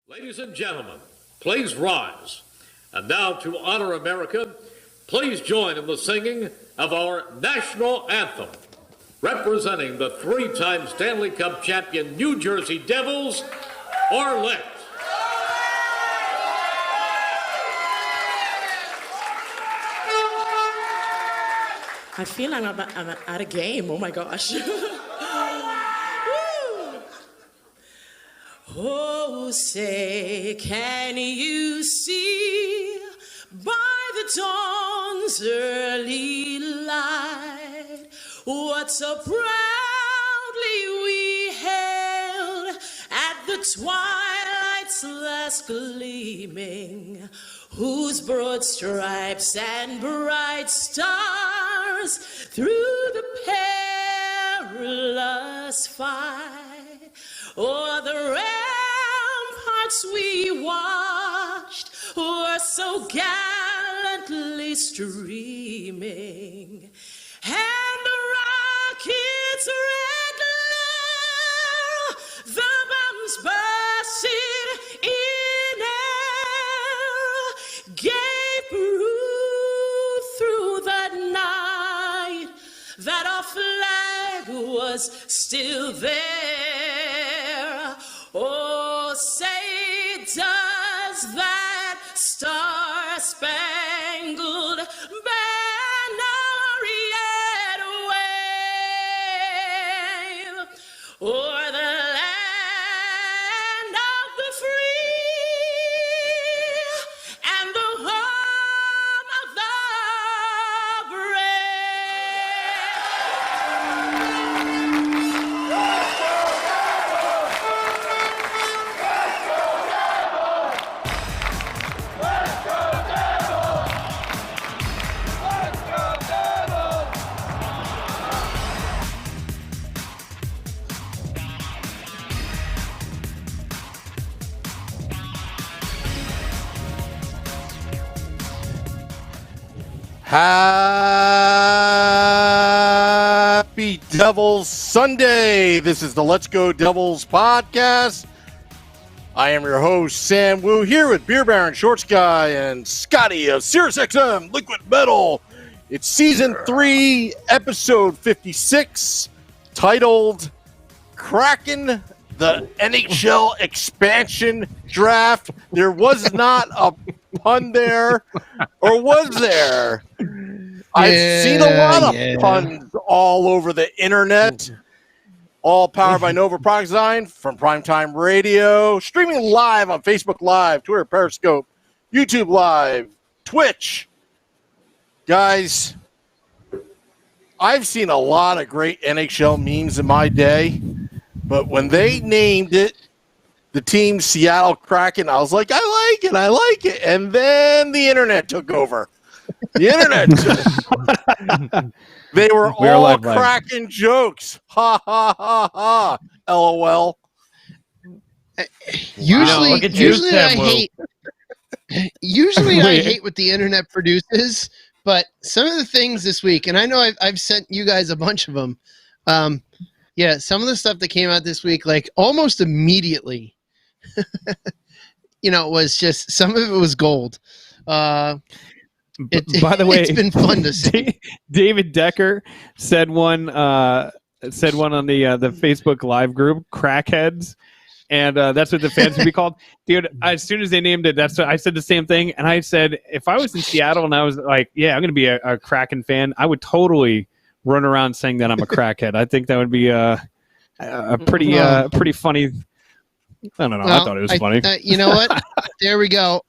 Ladies and gentlemen, please rise. And now to honor America, please join in the singing of our national anthem. Representing the three-time Stanley Cup champion New Jersey Devils, Arlette. I feel like I'm at a game. Oh my gosh. Oh, say, can you see by the dawn's early light what so proudly we hailed at the twilight's last gleaming, whose broad stripes and bright stars through the perilous fight o'er the ramparts we watched were so gallantly streaming, and the rocket's red glare, the bombs bursting in air, gave proof through the night that our flag was still there. Oh, say, does that star-spangled banner yet wave o'er the land of the free and the home of the Happy Devils Sunday. This is the Let's Go Devils podcast. I am your host, Sam Wu, here with Beer Baron, Shorts Guy, and Scotty of SiriusXM Liquid Metal. It's Season 3, Episode 56, titled Kraken, the NHL Expansion Draft. There was not a pun there, or was there? I've seen a lot of puns all over the internet. All powered by Nova Product Design from Primetime Radio. Streaming live on Facebook Live, Twitter, Periscope, YouTube Live, Twitch. Guys, I've seen a lot of great NHL memes in my day, but when they named it the team Seattle Kraken, I was like, I like it. And then the internet took over. The internet. They were all Kraken jokes. Ha, ha, ha, ha. LOL. Usually I hate what the internet produces, but some of the things this week, and I know I've sent you guys a bunch of them. Some of the stuff that came out this week, like almost immediately, was just, some of it was gold. By the way, it's been fun to see. David Decker said one on the Facebook Live group, Crackheads, and that's what the fans would be called. Dude, as soon as they named it, I said the same thing, and I said if I was in Seattle and I was like, yeah, I'm going to be a Kraken fan, I would totally run around saying that I'm a crackhead. I think that would be a pretty funny. I don't know. Well, I thought it was funny. You know what? There we go.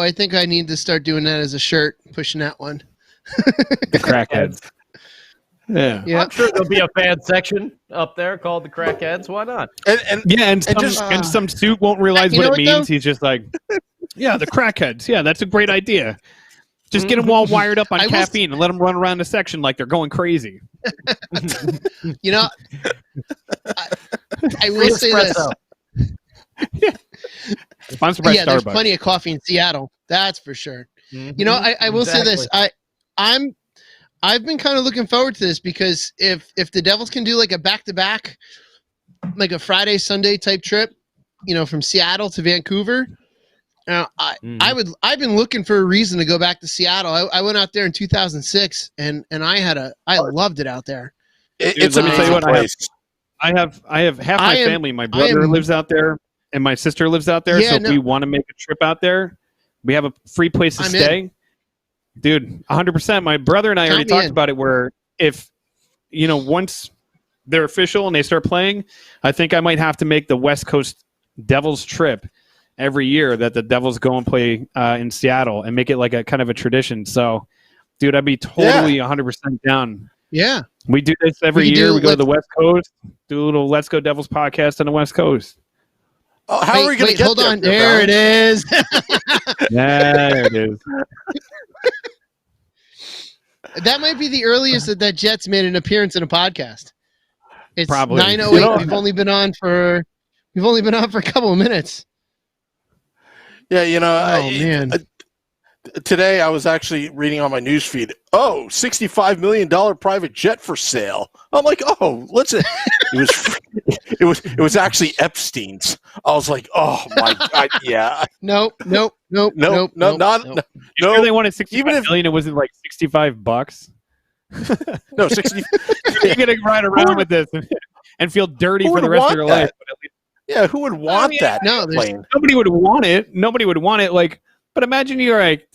I think I need to start doing that as a shirt, pushing that one. The Crackheads. Yeah. I'm sure there'll be a fan section up there called the Crackheads. Why not? And some suit won't realize what it means. Though? He's just like, yeah, the Crackheads. Yeah, that's a great idea. Just get them all wired up on caffeine and let them run around the section like they're going crazy. I will say this. Yeah. Sponsored by Starbucks. There's plenty of coffee in Seattle. That's for sure. Mm-hmm. I will say this. I've been kind of looking forward to this because if the Devils can do like a back-to-back, like a Friday, Sunday type trip, from Seattle to Vancouver. I've been looking for a reason to go back to Seattle. I went out there in 2006, and I loved it out there. It's let me tell you amazing what, place. I have half my family. My brother lives out there, and my sister lives out there. Yeah, so if we want to make a trip out there, we have a free place to stay. Dude, 100%. My brother and I already talked about it. Where if once they're official and they start playing, I think I might have to make the West Coast Devils trip every year. That the Devils go and play in Seattle and make it like a kind of a tradition. So, dude, I'd be totally 100% down. Yeah. We do this every year. We go to the West Coast, do a little Let's Go Devils podcast on the West Coast. Oh, how are we going to get hold there? On. There it is. There it is. That might be the earliest that Jets made an appearance in a podcast. It's Probably 9:08. We've only been on for a couple of minutes. Yeah, man. Today I was actually reading on my news feed. Oh, $65 million private jet for sale. I'm like, it was actually Epstein's. I was like, oh my god, yeah. Nope. No. Sure they wanted $65 million. It wasn't like $65. No, 60. You're gonna ride around with this and feel dirty for the rest of your life. Yeah, who would want that? No, plane? Nobody would want it. Nobody would want it. Like, but imagine they're like,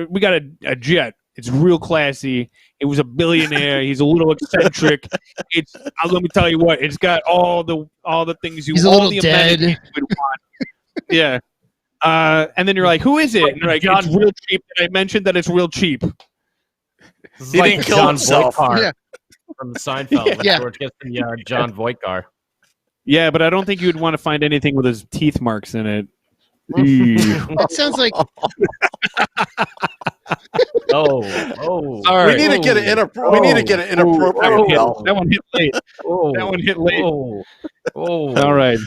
we got a jet. It's real classy. It was a billionaire. He's a little eccentric. Let me tell you what. It's got all the things He's a little dead. Would want. Yeah. And then you're like, who is it? And you're like, it's real cheap. And I mentioned that it's real cheap. He didn't kill himself. Yeah. From Seinfeld. When George gets the John Voight car. Yeah, but I don't think you'd want to find anything with his teeth marks in it. That sounds like. We need to get an inappropriate. That one hit late. That one hit late. All right.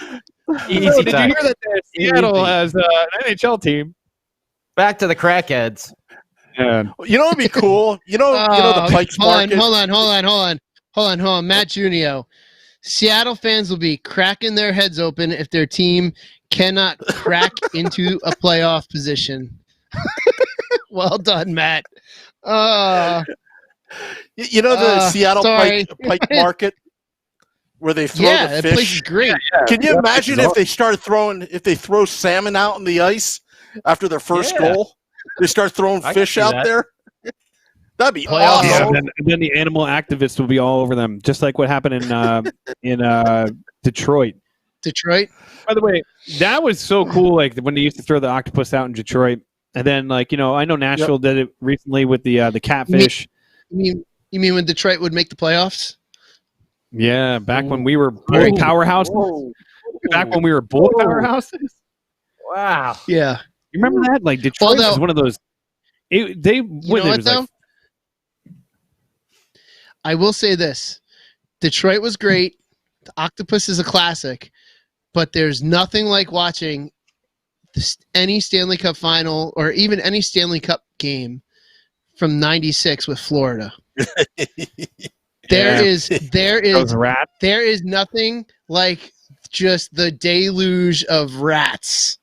Easy did you hear that Seattle has an NHL team? Back to the crackheads. Yeah. You know what'd be cool? The Pikes Market. Hold on. Matt Junio. Seattle fans will be cracking their heads open if their team cannot crack into a playoff position. Well done, Matt. The Seattle Pike Market where they throw the fish. That place is great. Can you imagine if they throw salmon out in the ice after their first goal? They start throwing fish out there. That'd be awesome. Yeah, and then the animal activists will be all over them, just like what happened in Detroit. Detroit. By the way, that was so cool. Like when they used to throw the octopus out in Detroit, and then I know Nashville did it recently with the catfish. You mean when Detroit would make the playoffs? Yeah, back when we were both powerhouses. Back when we were both powerhouses. Wow. Yeah. You remember that? Like Detroit was one of those. I will say this: Detroit was great. The Octopus is a classic, but there's nothing like watching any Stanley Cup final or even any Stanley Cup game from '96 with Florida. There is nothing like just the deluge of rats,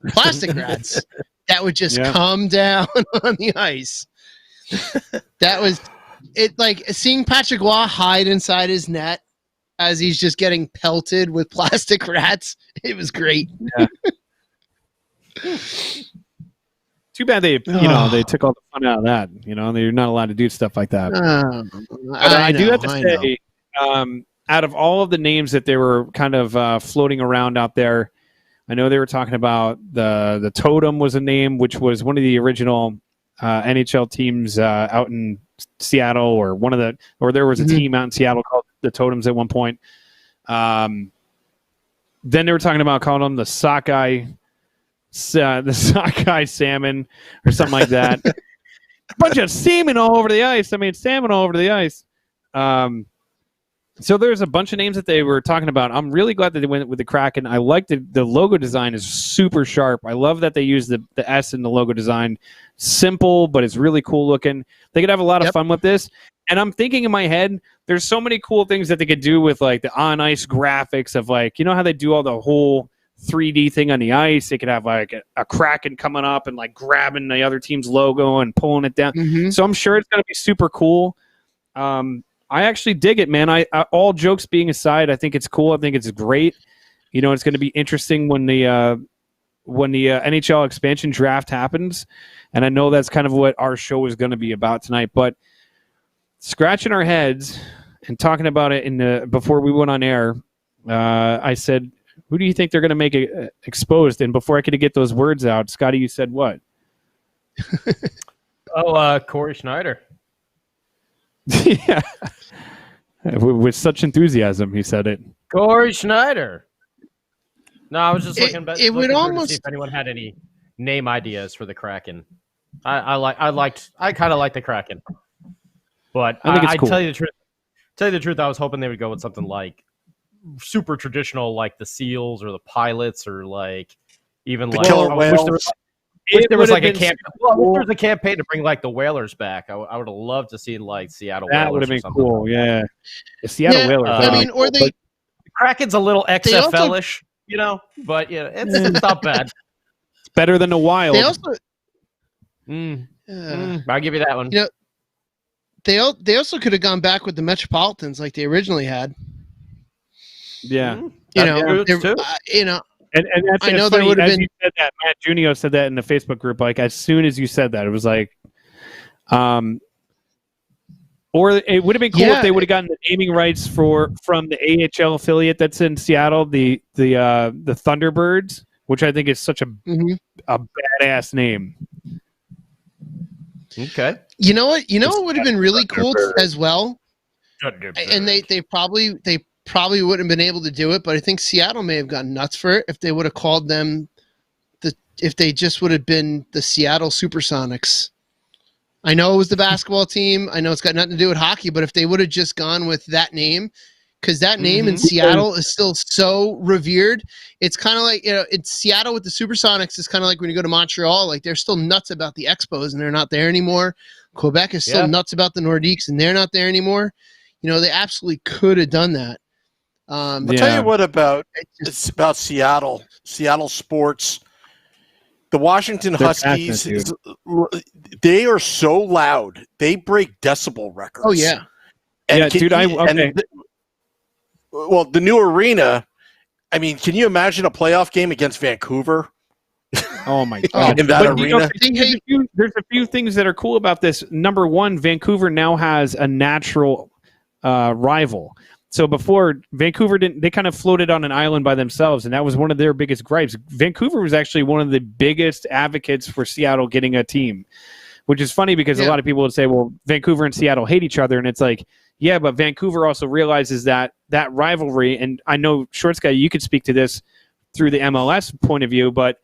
plastic rats, that would just come down on the ice. That was it. Like seeing Patrick Waugh hide inside his net as he's just getting pelted with plastic rats. It was great. Yeah. Too bad they took all the fun out of that. They're not allowed to do stuff like that. I do have to say, out of all of the names that they were kind of floating around out there, I know they were talking about the Totem was a name, which was one of the original NHL teams out in Seattle, or there was a team out in Seattle called the Totems at one point. Then they were talking about calling them the Sockeye salmon or something like that. A bunch of salmon all over the ice. Salmon all over the ice. So there's a bunch of names that they were talking about. I'm really glad that they went with the Kraken. I like the logo design is super sharp. I love that they use the S in the logo design. Simple, but it's really cool looking. They could have a lot of fun with this. And I'm thinking in my head, there's so many cool things that they could do with like the on ice graphics of how they do all the whole 3D thing on the ice. They could have like a Kraken coming up and like grabbing the other team's logo and pulling it down. Mhm. So I'm sure it's going to be super cool. I actually dig it, man. I all jokes being aside, I think it's cool. I think it's great. You know, it's going to be interesting when the NHL expansion draft happens, and I know that's kind of what our show is going to be about tonight. But scratching our heads and talking about it before we went on air, I said, "Who do you think they're going to make exposed?" And before I could get those words out, Scotty, you said what? Corey Schneider. Yeah, with such enthusiasm, he said it. Corey Schneider. No, I was just looking would to almost- see if anyone had any name ideas for the Kraken. I kind of like the Kraken, but I think it's cool. tell you the truth, I was hoping they would go with something like super traditional, like the Seals or the Pilots, or like even The like Killer I wish there Whales. there was like a It would've been campaign. Well, I wish there was a campaign to bring like the Whalers back. I would have loved to see like Seattle. That Whalers would have or been something. cool. Yeah, the Seattle Yeah, Whalers. I mean, or they The Kraken's a little They also- XFL-ish, you know, but yeah, it's not bad. It's better than the Wild. they also I'll give you that one. You know, they also could have gone back with the Metropolitans like they originally had. yeah. You That'd know, be good, too. And that's I know it's there funny, would've as been- you said that. Matt Junio said that in the Facebook group. Like as soon as you said that, it was like, or it would have been cool Yeah. if they would have gotten the naming rights from the AHL affiliate that's in Seattle, the Thunderbirds, which I think is such a Mhm. badass name. Okay. You know what? You know what would have been really cool as well, and they probably wouldn't have been able to do it, but I think Seattle may have gotten nuts for it if they would have called them if they just would have been the Seattle Supersonics. I know it was the basketball team. I know it's got nothing to do with hockey, but if they would have just gone with that name, because that name in Seattle is still so revered. It's kind of like, you know, it's Seattle with the Supersonics. It's kind of like when you go to Montreal, like they're still nuts about the Expos and they're not there anymore. Quebec is still nuts about the Nordiques and they're not there anymore. You know, they absolutely could have done that. I'll tell you what it's about Seattle sports. The Washington They're Huskies, passionate, they are so loud. They break decibel records. Oh, yeah. And Yeah, dude, well, the new arena, I mean, can you imagine a playoff game against Vancouver? Oh my god! In that But, you know, arena? there's a few things that are cool about this. Number one, Vancouver now has a natural rival. So before, Vancouver didn't. They kind of floated on an island by themselves, and that was one of their biggest gripes. Vancouver was actually one of the biggest advocates for Seattle getting a team, which is funny because a lot of people would say, "Well, Vancouver and Seattle hate each other," and it's like, yeah, but Vancouver also realizes that rivalry. And I know, Shorts Guy, you could speak to this through the MLS point of view, but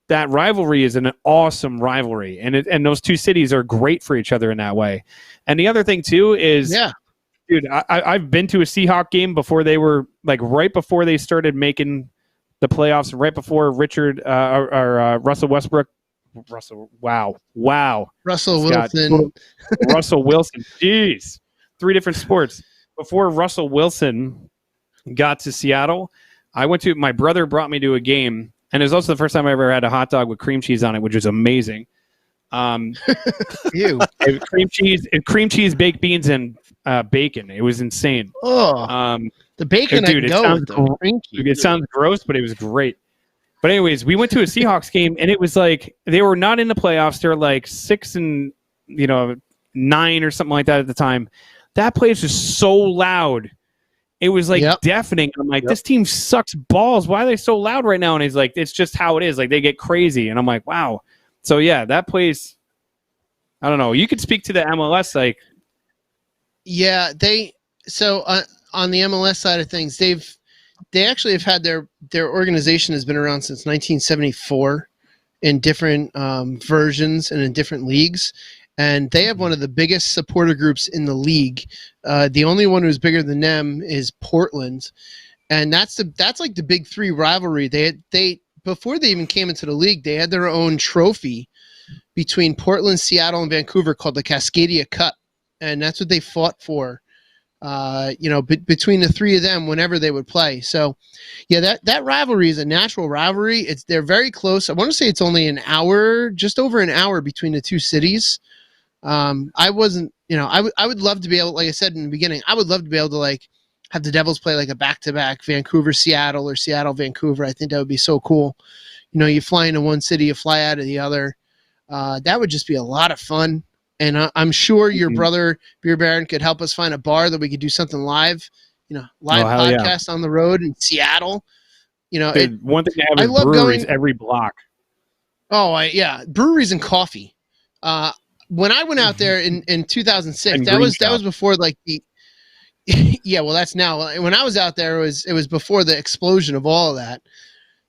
that rivalry is an awesome rivalry, and those two cities are great for each other in that way. And the other thing too is, dude, I've been to a Seahawk game before they were like right before they started making the playoffs, right before Russell Westbrook. Russell Wilson. Russell Wilson. Jeez. 3 different sports. Before Russell Wilson got to Seattle, my brother brought me to a game, and it was also the first time I ever had a hot dog with cream cheese on it, which was amazing. Ew. cream cheese, baked beans, and bacon. It was insane. Oh, the bacon, dude, it sounds gross, but it was great. But anyways, we went to a Seahawks game, and it was like they were not in the playoffs. They're like 6-9 or something like that at the time. That place was so loud. It was like deafening. I'm like, this team sucks balls. Why are they so loud right now? And he's like, it's just how it is. Like they get crazy. And I'm like, wow. So yeah, that place, I don't know. You could speak to the MLS, like. Yeah, on the MLS side of things, they actually have had their organization has been around since 1974 in different versions and in different leagues. And they have one of the biggest supporter groups in the league. The only one who's bigger than them is Portland, and that's like the big 3 rivalry. They before they even came into the league, they had their own trophy between Portland, Seattle, and Vancouver called the Cascadia Cup, and that's what they fought for between the three of them whenever they would play. So, yeah, that rivalry is a natural rivalry. They're very close. I want to say it's only an hour, just over an hour between the two cities. I wasn't, I would love to be able, like I said in the beginning, I would love to be able to like have the Devils play like a back-to-back Vancouver, Seattle, or Seattle, Vancouver. I think that would be so cool. You fly into one city, you fly out of the other. That would just be a lot of fun. And I'm sure your brother, Beer Baron, could help us find a bar that we could do something live, live podcast on the road in Seattle. Dude, one thing to have I is love breweries going every block. Oh, breweries and coffee. When I went out there in 2006, And that was Green Shop. before like the yeah, well, that's now. When I was out there, it was before the explosion of all of that.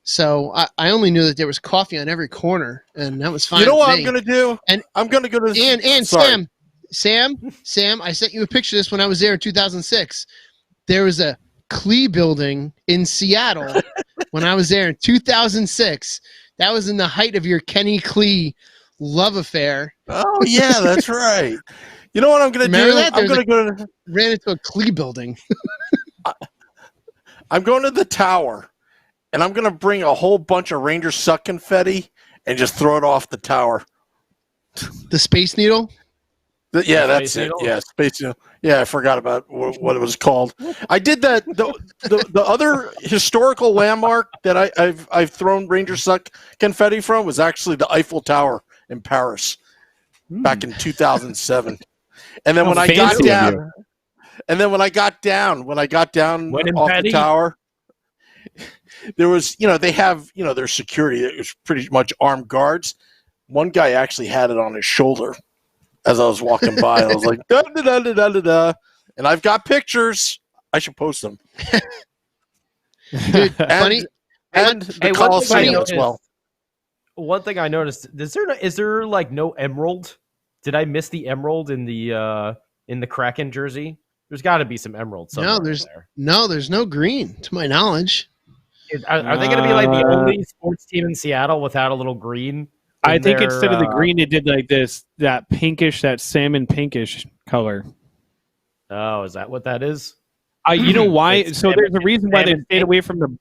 So I only knew that there was coffee on every corner, and that was fine. You know what with I'm me. going to do? And I'm going to go to and sorry. Sam, I sent you a picture of this when I was there in 2006. There was a Klee building in Seattle when I was there in 2006. That was in the height of your Kenny Klee love affair. Oh yeah, that's right. You know what I'm going to do? Remember that? I'm going to go to Ran into a Klee building. I'm going to the tower, and I'm going to bring a whole bunch of Ranger Suck confetti and just throw it off the tower. The Space Needle? Yeah, that's Space it. Needle? Yeah, Space Needle. Yeah, I forgot about what it was called. I did that. The other historical landmark that I've thrown Ranger Suck confetti from was actually the Eiffel Tower in Paris back in 2007. And then when I got down, off the tower, there was, they have, their security. It was pretty much armed guards. One guy actually had it on his shoulder as I was walking by. I was like, da, da, da, da, da, da, da. And I've got pictures. I should post them. Dude, and the Coliseum as well. One thing I noticed, is there like no emerald? Did I miss the emerald in the Kraken jersey? There's got to be some emerald somewhere. There's no green to my knowledge. Are they going to be like the only sports team in Seattle without a little green? I think instead of the green, they did like that pinkish, that salmon pinkish color. Oh, is that what that is? You know why? So there's a reason why they stayed pink. away from the.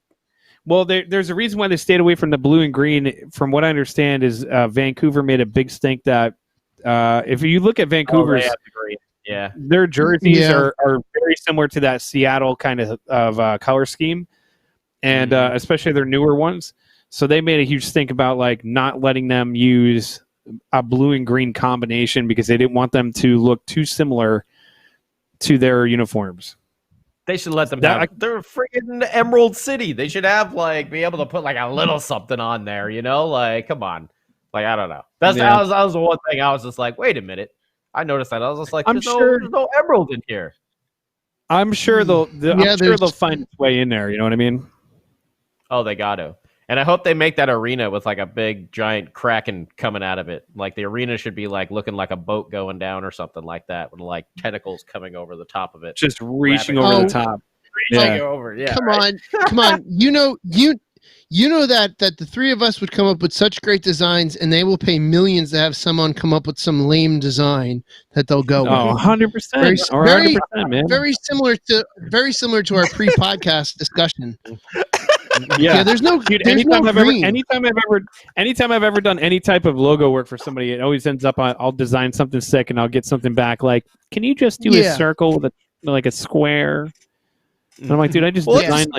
Well, there's a reason why they stayed away from the blue and green. From what I understand, is Vancouver made a big stink that if you look at Vancouver's, their jerseys are very similar to that Seattle kind of color scheme, and especially their newer ones. So they made a huge stink about like not letting them use a blue and green combination because they didn't want them to look too similar to their uniforms. They should let them have. They're a freaking Emerald City. They should have be able to put like a little something on there. Like come on. Like I don't know. That was the one thing I was just like, wait a minute. I noticed that. I was just like, there's no emerald in here. I'm sure they'll find its way in there. You know what I mean? Oh, they got to. And I hope they make that arena with like a big giant kraken coming out of it. Like the arena should be like looking like a boat going down or something like that, with like tentacles coming over the top of it, just reaching over the top. Over. Yeah. Come on. You know that the three of us would come up with such great designs, and they will pay millions to have someone come up with some lame design that they'll go with. 100%. 100%, man. Very similar to our pre-podcast discussion. Yeah, there's no. Dude, there's anytime no I've ever done any type of logo work for somebody, it always ends up I'll design something sick and I'll get something back. Like, can you just do a circle with a square? And I'm like, dude, I just designed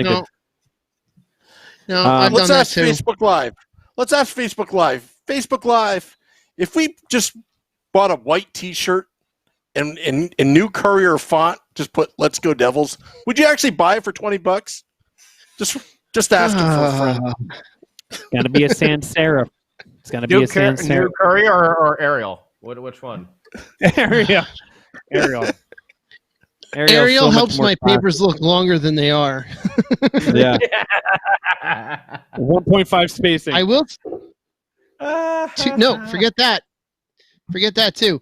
No, let's ask Facebook Live. Facebook Live. If we just bought a white T-shirt and in new Courier font, just put "Let's Go Devils," would you actually buy it for $20? Just asking for a friend. It's got to be a sans serif. It's got to be a sans serif. New Courier or Arial? Which one? Arial. Arial helps my papers look longer than they are. Yeah. 1.5 spacing. I will. No, forget that. Forget that too.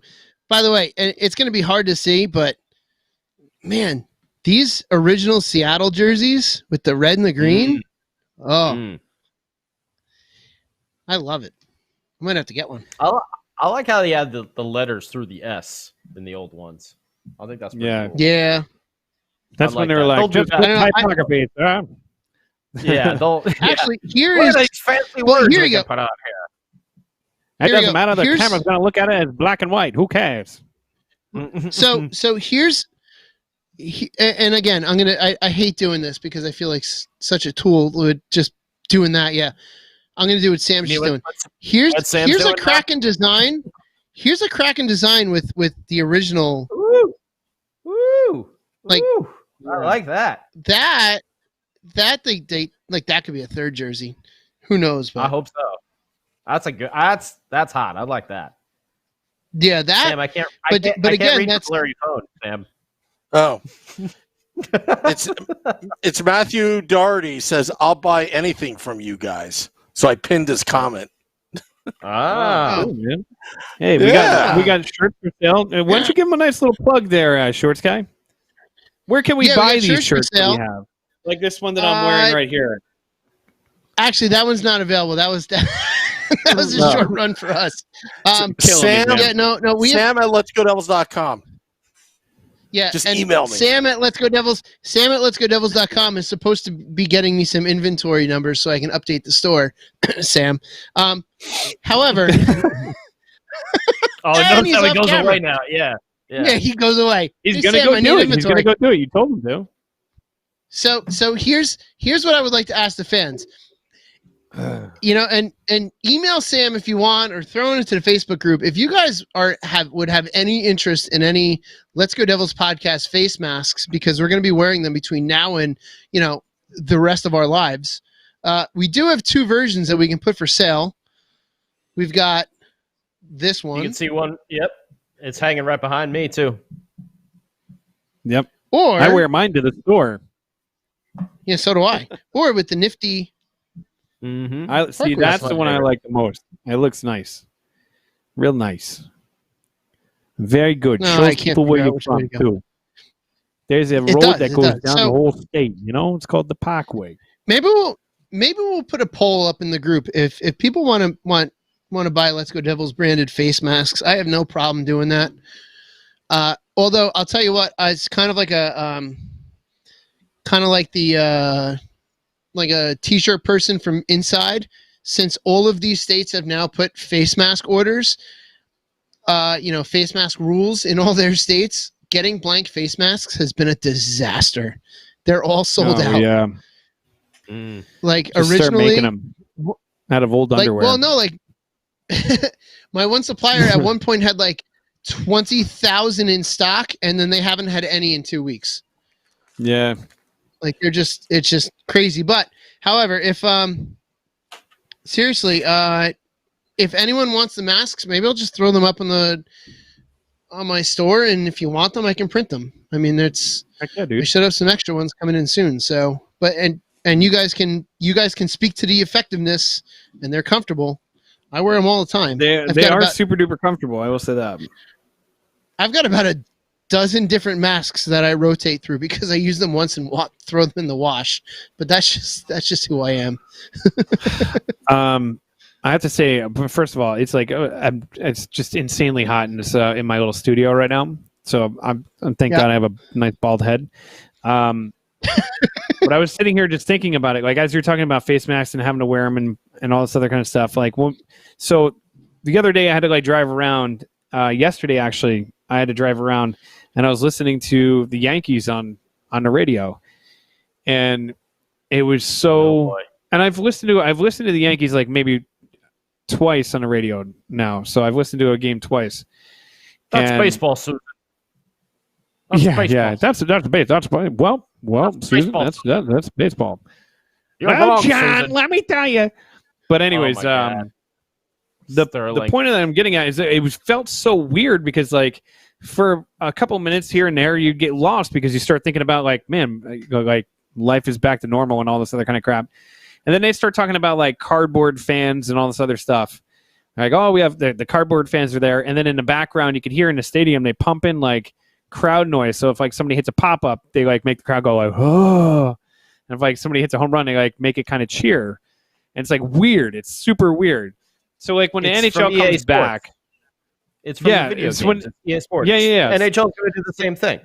By the way, it's going to be hard to see, but man, these original Seattle jerseys with the red and the green. I love it. I might have to get one. I like how they had the letters through the S in the old ones. I think that's pretty cool. Yeah. That's when they were that. like, just put typography. Yeah, they'll Actually, here what is are these fancy well, words here we you can go. put on It Here you doesn't go. matter. The Here's- camera's going to look at it as black and white. Who cares? here. so here's and again, I hate doing this because I feel like such a tool with just doing that. Yeah, I'm gonna do what Sam's just doing. Here's Sam's a doing Kraken design. Here's a Kraken design with the original. Woo! Like- Woo. I like that. That they like that could be a third jersey. Who knows? But I hope so. That's a good. That's hot. I like that. yeah, that. Sam, I can't. but I can't again, read your that's blurry phone, Sam. Oh, it's Matthew Doherty says, "I'll buy anything from you guys." So I pinned his comment. Ah, Oh, man. Hey, Yeah. we got shirts for sale. Why don't you give him a nice little plug there, Shorts Guy? Where can we Yeah, we buy got these shirts for shirts that sale. we have? Like this one that I'm wearing right here. Actually, that one's not available. That was that was a No. short run for us. Killing me, Sam, man. Yeah, no, we have, Sam at letsgodevils.com. yeah, just and email me. Sam at letsgodevils is supposed to be getting me some inventory numbers so I can update the store. Sam. However, oh, And notice he's how he off goes camera. away now. Yeah. yeah, he goes away. He's Hey, gonna Sam, go I do need it. He's inventory. gonna go do it. You told him to. So here's what I would like to ask the fans. And email Sam if you want, or throw it into the Facebook group. If you guys would have any interest in any Let's Go Devils podcast face masks, because we're going to be wearing them between now and the rest of our lives. We do have two versions that we can put for sale. We've got this one. You can see one. Yep, it's hanging right behind me too. Yep. Or I wear mine to the store. yeah, so do I. Or with the nifty. Mm-hmm. I see. Parker, That's that's the my one I favorite. like the most. It looks nice, real nice, very good. No, I Shows can't people where figure out you're which way from to go. too. There's a road does, that it goes does. down So- the whole state. It's called the Parkway. Maybe we'll put a poll up in the group if people want to buy Let's Go Devils branded face masks. I have no problem doing that. Although I'll tell you what, it's kind of like like a t-shirt person from inside. Since all of these states have now put face mask orders, face mask rules in all their states, getting blank face masks has been a disaster. They're all sold out. Yeah, Like just start originally, making them out of old underwear. well, no, like my one supplier at one point had like 20,000 in stock, and then they haven't had any in 2 weeks. Yeah, Like it's just crazy. But however, if seriously, if anyone wants the masks, maybe I'll just throw them up on my store, and if you want them, I can print them. I mean, heck yeah, we dude. should have some extra ones coming in soon. So, and you guys can speak to the effectiveness, and they're comfortable. I wear them all the time. They I've got are about- super duper comfortable. I will say that. I've got about a dozen different masks that I rotate through because I use them once and throw them in the wash. But that's just who I am. I have to say, first of all, it's like it's just insanely hot in this in my little studio right now. So I'm thank God I have a nice bald head. But I was sitting here just thinking about it, like as you're talking about face masks and having to wear them and all this other kind of stuff. Like, so the other day I had to like drive around. Yesterday, actually, I had to drive around and I was listening to the Yankees on the radio, and it was so. And I've listened to the Yankees like maybe twice on the radio now. So I've listened to a game twice. That's And- baseball, Susan. Yeah. That's well, Susan, baseball. that's baseball. You're Well, wrong, John, Susan. let me tell you. But anyways, Oh my God. the Sterling. point that I'm getting at is that it felt so weird because like for a couple minutes here and there you get lost because you start thinking about like, man, like life is back to normal and all this other kind of crap. And then they start talking about like cardboard fans and all this other stuff. Like, oh, we have the cardboard fans are there. And then in the background, you could hear in the stadium, they pump in like crowd noise. So if like somebody hits a pop-up, they like make the crowd go like, oh. And if like somebody hits a home run, they like make it kind of cheer. And it's like weird. It's super weird. So like when It's the from NHL EA comes Sports. back, It's from Yeah, the video it's games. when- It's EA Sports. Yeah. NHL's going to do the same thing.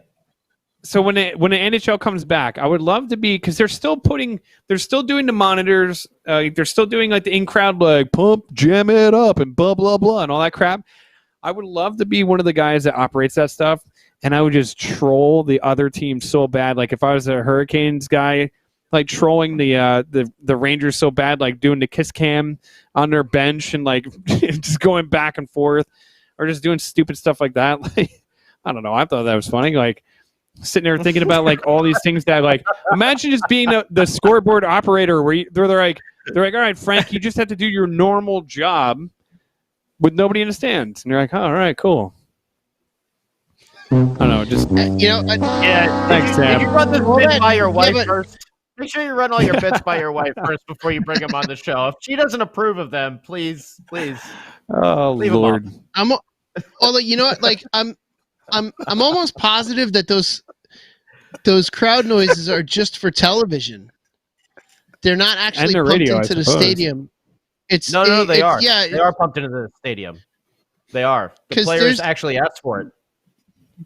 So when the NHL comes back, I would love to be, because they're still doing the monitors. They're still doing like the in crowd like pump, jam it up, and blah blah blah, and all that crap. I would love to be one of the guys that operates that stuff, and I would just troll the other team so bad. Like if I was a Hurricanes guy, like trolling the Rangers so bad, like doing the kiss cam on their bench and like just going back and forth, or just doing stupid stuff like that. Like I don't know. I thought that was funny. Like. Sitting there thinking about like all these things that like imagine just being the scoreboard operator where they're like all right, Frank, you just have to do your normal job with nobody in the stands, and you're like, oh, all right, cool. I don't know, just thanks, Sam. Did you run this bit by your wife first? Make sure you run all your bits by your wife first before you bring them on the show. If she doesn't approve of them, please. Oh Lord. Although you know what, like I'm almost positive that those crowd noises are just for television. They're not actually pumped radio, into the stadium. They are. Yeah, they are pumped into the stadium. They are. The players actually asked for it.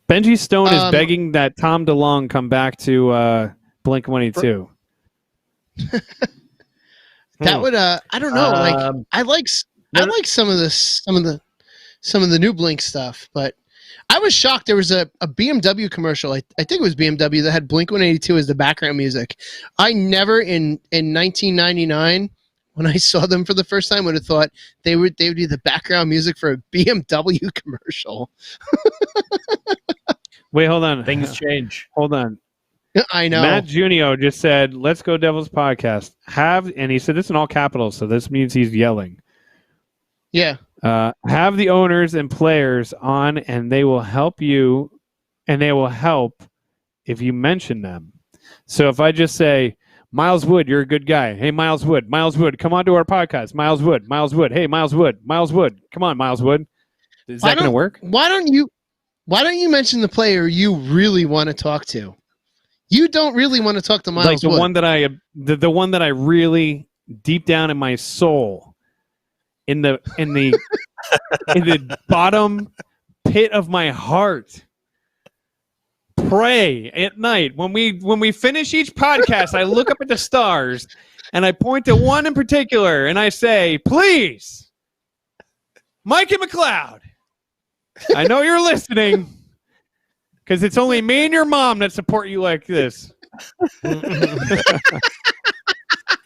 Benji Stone is begging that Tom DeLonge come back to Blink-182. That would I don't know. Like I like some of the new Blink stuff, but I was shocked. There was a BMW commercial. I think it was BMW that had Blink-182 as the background music. I never in 1999 when I saw them for the first time would have thought they would be the background music for a BMW commercial. Wait, hold on. Things change. Hold on. I know. Matt Junio just said, "Let's Go Devils podcast." And he said this in all capitals, so this means he's yelling. Yeah. Have the owners and players on, and they will help you, and they will help if you mention them. So if I just say, Miles Wood, you're a good guy. Hey, Miles Wood, come on to our podcast. Miles Wood. Hey, Miles Wood. Come on, Miles Wood. Is that going to work? Why don't you mention the player you really want to talk to? You don't really want to talk to Miles Wood. The one that I really deep down in my soul. In the in the bottom pit of my heart, pray at night when we finish each podcast. I look up at the stars and I point to one in particular and I say, "Please, Mikey McLeod, I know you're listening because it's only me and your mom that support you like this."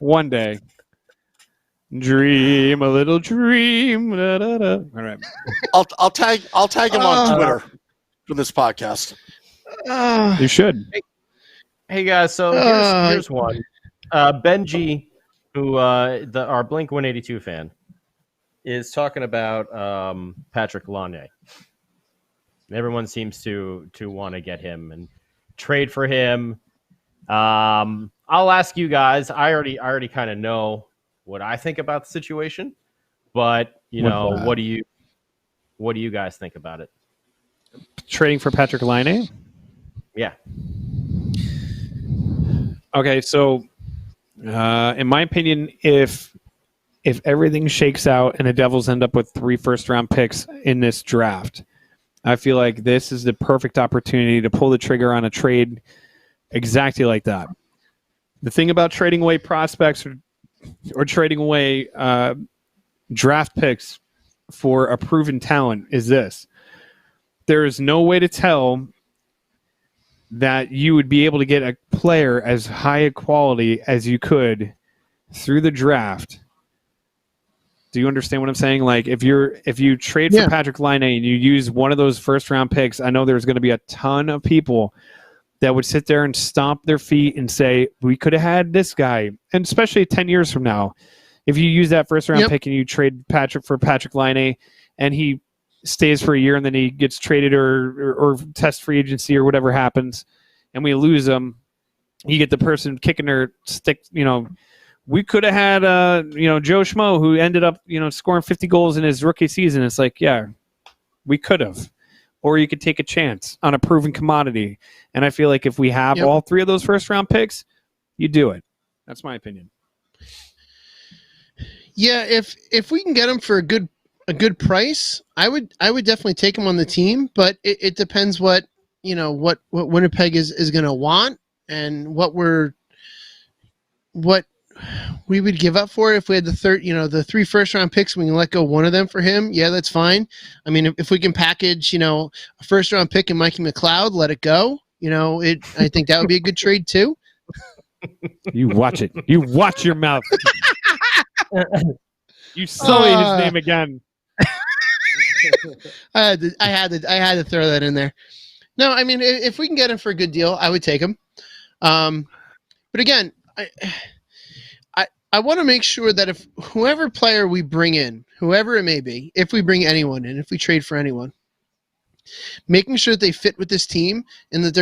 One day. Dream a little dream. Da, da, da. All right. I'll tag him on Twitter for this podcast. You should. Hey guys, so here's one. Benji, who our Blink-182 fan, is talking about Patrick Laine. Everyone seems to want to get him and trade for him. I'll ask you guys. I already kind of know what I think about the situation, but what do you guys think about it? Trading for Patrick Laine? Yeah. Okay, so in my opinion, if everything shakes out and the Devils end up with 3 first-round picks in this draft, I feel like this is the perfect opportunity to pull the trigger on a trade exactly like that. The thing about trading away prospects or trading away draft picks for a proven talent is this. There is no way to tell that you would be able to get a player as high a quality as you could through the draft. Do you understand what I'm saying? Like if you trade for Patrick Laine and you use one of those first round picks, I know there's going to be a ton of people that would sit there and stomp their feet and say, we could have had this guy. And especially 10 years from now, if you use that first-round pick and you trade Patrick for Patrick Laine and he stays for a year and then he gets traded or test free agency or whatever happens, and we lose him, you get the person kicking their stick. We could have had, Joe Schmo who ended up, scoring 50 goals in his rookie season. It's like, yeah, we could have. Or you could take a chance on a proven commodity. And I feel like if we have all 3 of those first-round picks, you do it. That's my opinion. Yeah, if we can get him for a good price, I would definitely take him on the team. But it depends what what Winnipeg is going to want and what we would give up for it if we had the 3 first-round picks. We can let go one of them for him. Yeah, that's fine. I mean, if we can package, a first-round pick and Mikey McLeod, let it go. I think that would be a good trade too. You watch it. You watch your mouth. You sully his name again. I had to throw that in there. No, I mean, if we can get him for a good deal, I would take him. But again, I want to make sure that if whoever player we bring in, whoever it may be, if we bring anyone in, if we trade for anyone, making sure that they fit with this team and that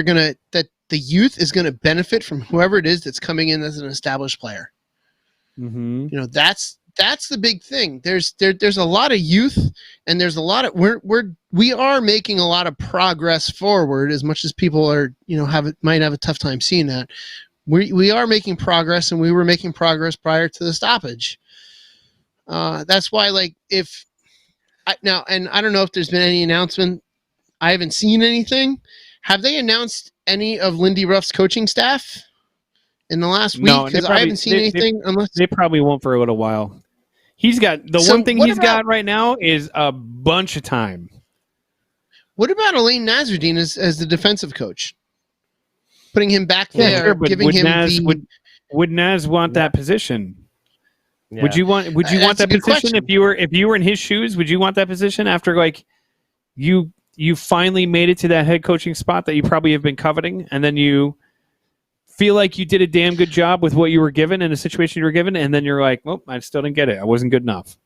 that the youth is gonna benefit from whoever it is that's coming in as an established player. Mm-hmm. That's the big thing. There's a lot of youth, and there's a lot of we are making a lot of progress forward. As much as people are might have a tough time seeing that. We are making progress, and we were making progress prior to the stoppage. That's why, I don't know if there's been any announcement. I haven't seen anything. Have they announced any of Lindy Ruff's coaching staff in the last week? Because I haven't seen anything. Unless they probably won't for a little while. He's got one thing he's got right now is a bunch of time. What about Elaine Nasruddin as the defensive coach? Putting him back there, sure, but giving him would Naz want that position? Yeah. Would you want that position question. if you were in his shoes? Would you want that position after you finally made it to that head coaching spot that you probably have been coveting, and then you feel like you did a damn good job with what you were given in the situation you were given, and then you're like, well, I still didn't get it. I wasn't good enough.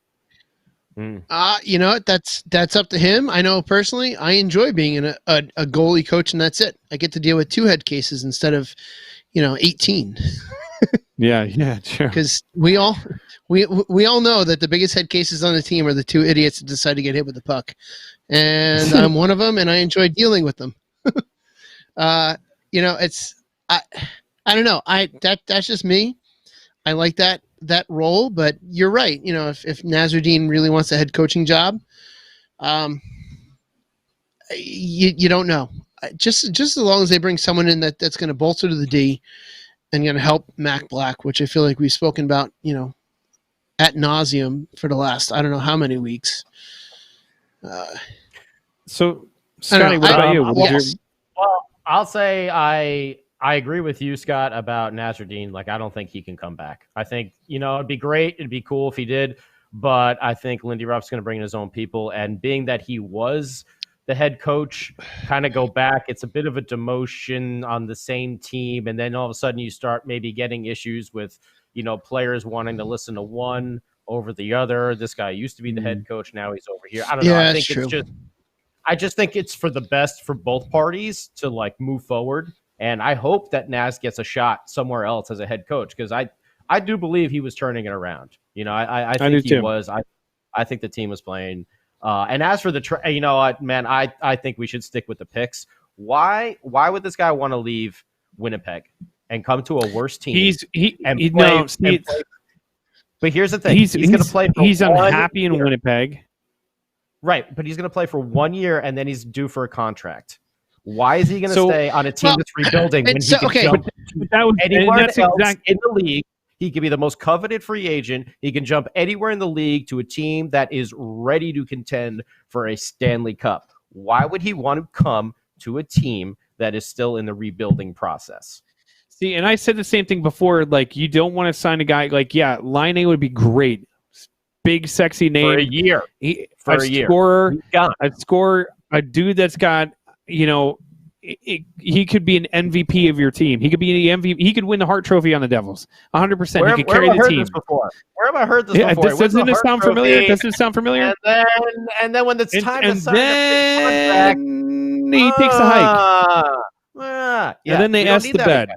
That's up to him. I know personally, I enjoy being a goalie coach, and that's it. I get to deal with 2 head cases instead of 18. Yeah, sure. Because we all know that the biggest head cases on the team are the 2 idiots that decide to get hit with the puck, and I'm one of them, and I enjoy dealing with them. It's I don't know. That's just me. I like that role, but you're right. If Nasruddin really wants a head coaching job, you don't know. Just as long as they bring someone in that's going to bolster to the D and going to help Mac Black, which I feel like we've spoken about, ad nauseum for the last I don't know how many weeks. So, Scotty, what about you? Well, I'll say I agree with you, Scott, about Nasruddin. I don't think he can come back. I think, it'd be great. It'd be cool if he did. But I think Lindy Ruff's going to bring in his own people. And being that he was the head coach, kind of go back. It's a bit of a demotion on the same team. And then all of a sudden you start maybe getting issues with, players wanting to listen to one over the other. This guy used to be the head coach. Now he's over here. I don't know. I think I just think it's for the best for both parties to move forward. And I hope that Naz gets a shot somewhere else as a head coach, because I do believe he was turning it around. I think he was. I think the team was playing. And as for the man, I think we should stick with the picks. Why would this guy want to leave Winnipeg and come to a worse team? But here's the thing: he's going to play. He's unhappy in Winnipeg, right? But he's going to play for 1 year, and then he's due for a contract. Why is he going to stay on a team that's rebuilding when he can jump anywhere else in the league? He can be the most coveted free agent. He can jump anywhere in the league to a team that is ready to contend for a Stanley Cup. Why would he want to come to a team that is still in the rebuilding process? See, and I said the same thing before. You don't want to sign a guy Line A would be great. Big, sexy name. For a year. Scorer. I'd score a dude that's got, he could be an MVP of your team. He could be an MVP. He could win the Hart Trophy on the Devils. 100%. He could carry the team. Where have I heard this before? Doesn't it sound familiar? Does it sound familiar? And then when it's time to sign a contract, he takes a hike. And then they ask the bed.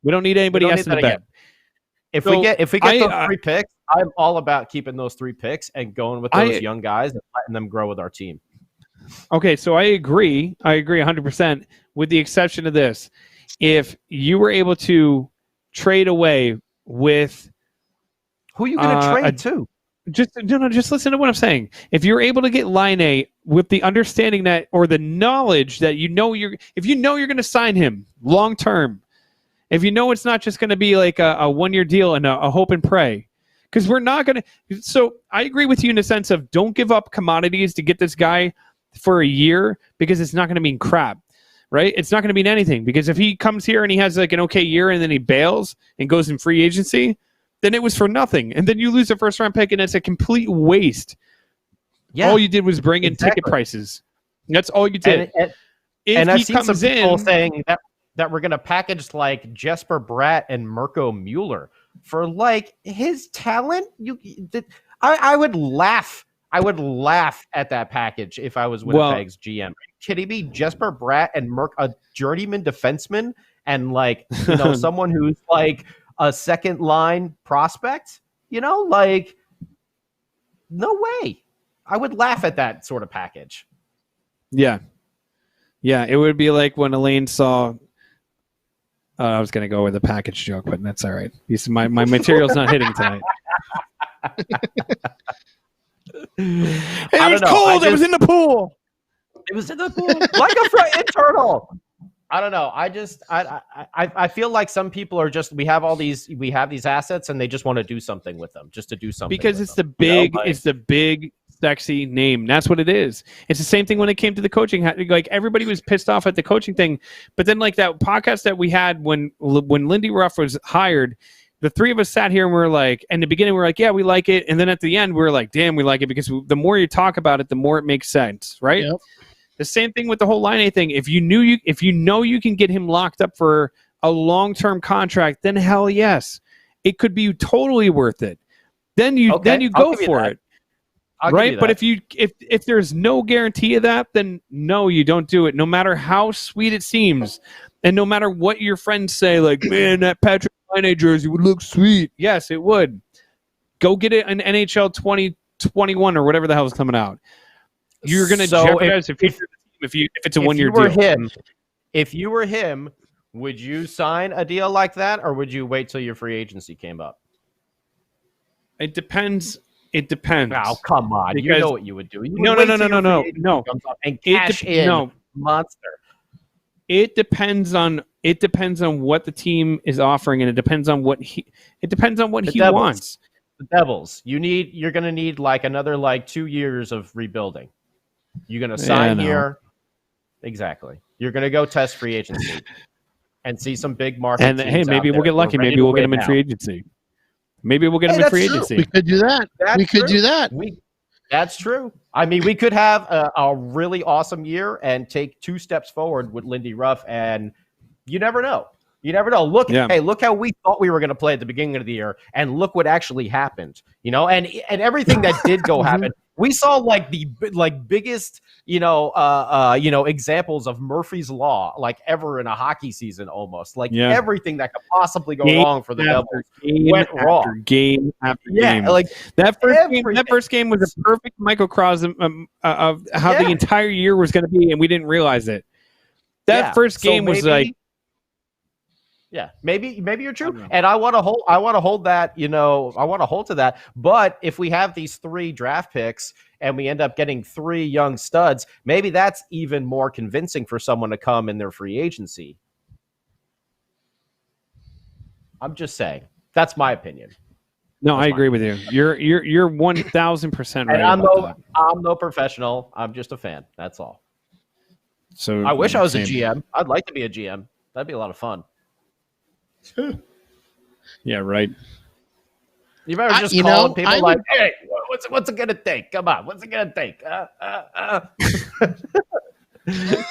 We don't need anybody asking the bed. If we get those 3 picks, I'm all about keeping those 3 picks and going with those young guys and letting them grow with our team. Okay, so I agree 100%, with the exception of this. If you were able to trade away with who are you going to trade to? just listen to what I'm saying. If you're able to get Laine with the understanding that, or the knowledge that if you know you're going to sign him long term, if you know it's not just going to be like a 1-year deal and a hope and pray, because we're not going to. So I agree with you in the sense of don't give up commodities to get this guy for a year, because it's not going to mean crap, right? It's not going to mean anything, because if he comes here and he has like an okay year and then he bails and goes in free agency, then it was for nothing. And then you lose a first round pick and it's a complete waste. Yeah, all you did was bring in ticket prices. That's all you did. And I've seen some people saying that we're going to package like Jesper Bratt and Mirko Mueller for like his talent. I would laugh. I would laugh at that package if I was Winnipeg's GM. Are you kidding me? Jesper Bratt and a journeyman defenseman and like, someone who's like a second line prospect, like no way. I would laugh at that sort of package. Yeah. Yeah. It would be like when Elaine saw, I was going to go with a package joke, but that's all right. My material's not hitting tonight. It was cold. It was in the pool. It was in the pool. Like a frightened turtle. I don't know. I feel like some people are just, we have these assets and they just want to do something with them, just to do something. Because it's the big, sexy name. That's what it is. It's the same thing when it came to the coaching. Like everybody was pissed off at the coaching thing, but then like that podcast that we had when Lindy Ruff was hired, the three of us sat here and we were like, in the beginning we were like, yeah, we like it, and then at the end we were like, damn, we like it, because the more you talk about it, the more it makes sense, right? Yep. The same thing with the whole Laine thing. If you know you can get him locked up for a long-term contract, then hell yes, it could be totally worth it. Then you go for it, right? But if there's no guarantee of that, then no, you don't do it. No matter how sweet it seems, and no matter what your friends say, like, man, that Patrick Laine jersey would look sweet. Yes, it would. Go get it in NHL 2021 or whatever the hell is coming out. You're going to jeopardize if it's a 1-year deal. If you were him, would you sign a deal like that, or would you wait till your free agency came up? It depends. Oh, come on. You know what you would do. No. And cash in monster. It depends on what the team is offering, and it depends on what he wants. The Devils. You're going to need like another like 2 years of rebuilding. You're going to sign here. Exactly. You're going to go test free agency and see some big market. And hey, maybe we'll get lucky. Maybe we'll get him in free agency. Maybe we'll get him in free agency. We could do that. Could do that. That's true. I mean, we could have a really awesome year and take 2 steps forward with Lindy Ruff, and you never know. Look, Hey, look how we thought we were going to play at the beginning of the year, and look what actually happened. And everything that did go happen. We saw like the biggest, examples of Murphy's Law like ever in a hockey season almost. Like everything that could possibly go wrong for the Devils went wrong. Game after game. Like that first game was a perfect microcosm of how the entire year was going to be, and we didn't realize it. That first game was like. Yeah, maybe you're true, and I want to hold that. I want to hold to that. But if we have these 3 draft picks and we end up getting 3 young studs, maybe that's even more convincing for someone to come in their free agency. I'm just saying. That's my opinion. No, I agree with you. You're 1,000% right. And I'm no professional. I'm just a fan. That's all. So I wish I was a GM. I'd like to be a GM. That'd be a lot of fun. Yeah, right. You've ever just called people like, hey, what's it gonna take? Come on, what's it gonna take?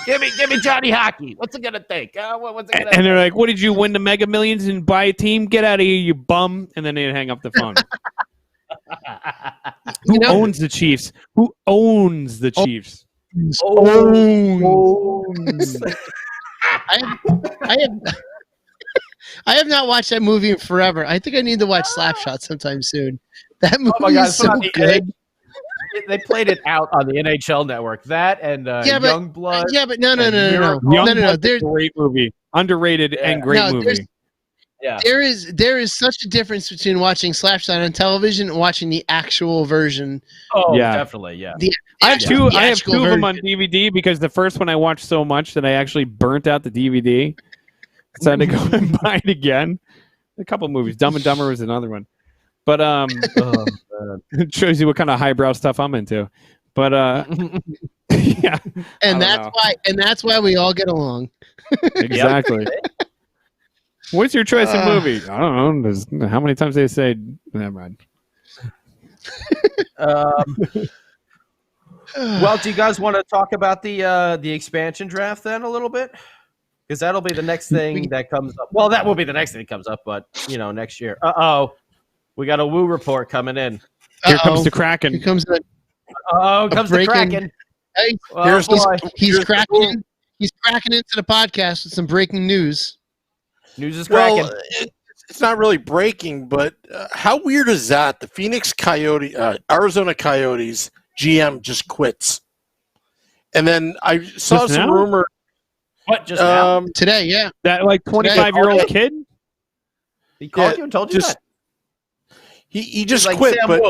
give me Johnny Hockey. What's it gonna take? What's it gonna take? And they're like, what did you win the Mega Millions and buy a team? Get out of here, you bum. And then they'd hang up the phone. Who owns the Chiefs? Who owns the Chiefs? Owns. I have not watched that movie in forever. I think I need to watch Slapshot sometime soon. That movie is so good. They played it out on the NHL Network. That and Youngblood. Yeah, but no. Youngblood's a great movie. Underrated and great movie. Yeah. There is such a difference between watching Slapshot on television and watching the actual version. Oh, Yeah. definitely. Yeah. I have two. I have theatrical two of them on version. DVD because the first one I watched so much that I actually burnt out the DVD, so I had to go and buy it again. A couple movies. Dumb and Dumber was another one, but it shows you what kind of highbrow stuff I'm into. But yeah, And that's why we all get along. exactly. What's your choice in movie? I don't know. There's, how many times they say, never mind. Well, do you guys want to talk about the expansion draft then a little bit? Because that'll be the next thing that comes up. Well, that will be the next thing that comes up, but next year. We got a Woo report coming in. Here comes the Kraken. Here comes the Comes the Kraken. Hey, he's cracking. He's cracking into the podcast with some breaking news. News is cracking. Well, it's not really breaking, but how weird is that? The Arizona Coyotes GM just quits. And then I saw Just some now? rumor. What, just now? Today, yeah. That like 25-year-old kid. He called you and told you just- that? He just Like, quit, but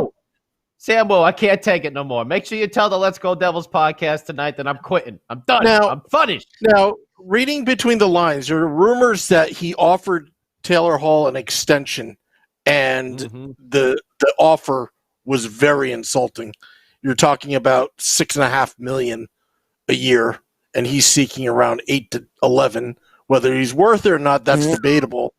Sam, I can't take it no more. Make sure you tell the Let's Go Devils podcast tonight that I'm quitting. I'm done. Now- I'm finished. now reading between the lines, there are rumors that he offered Taylor Hall an extension, and the offer was very insulting. You're talking about $6.5 million a year, and he's seeking around 8 to 11. Whether he's worth it or not, that's debatable.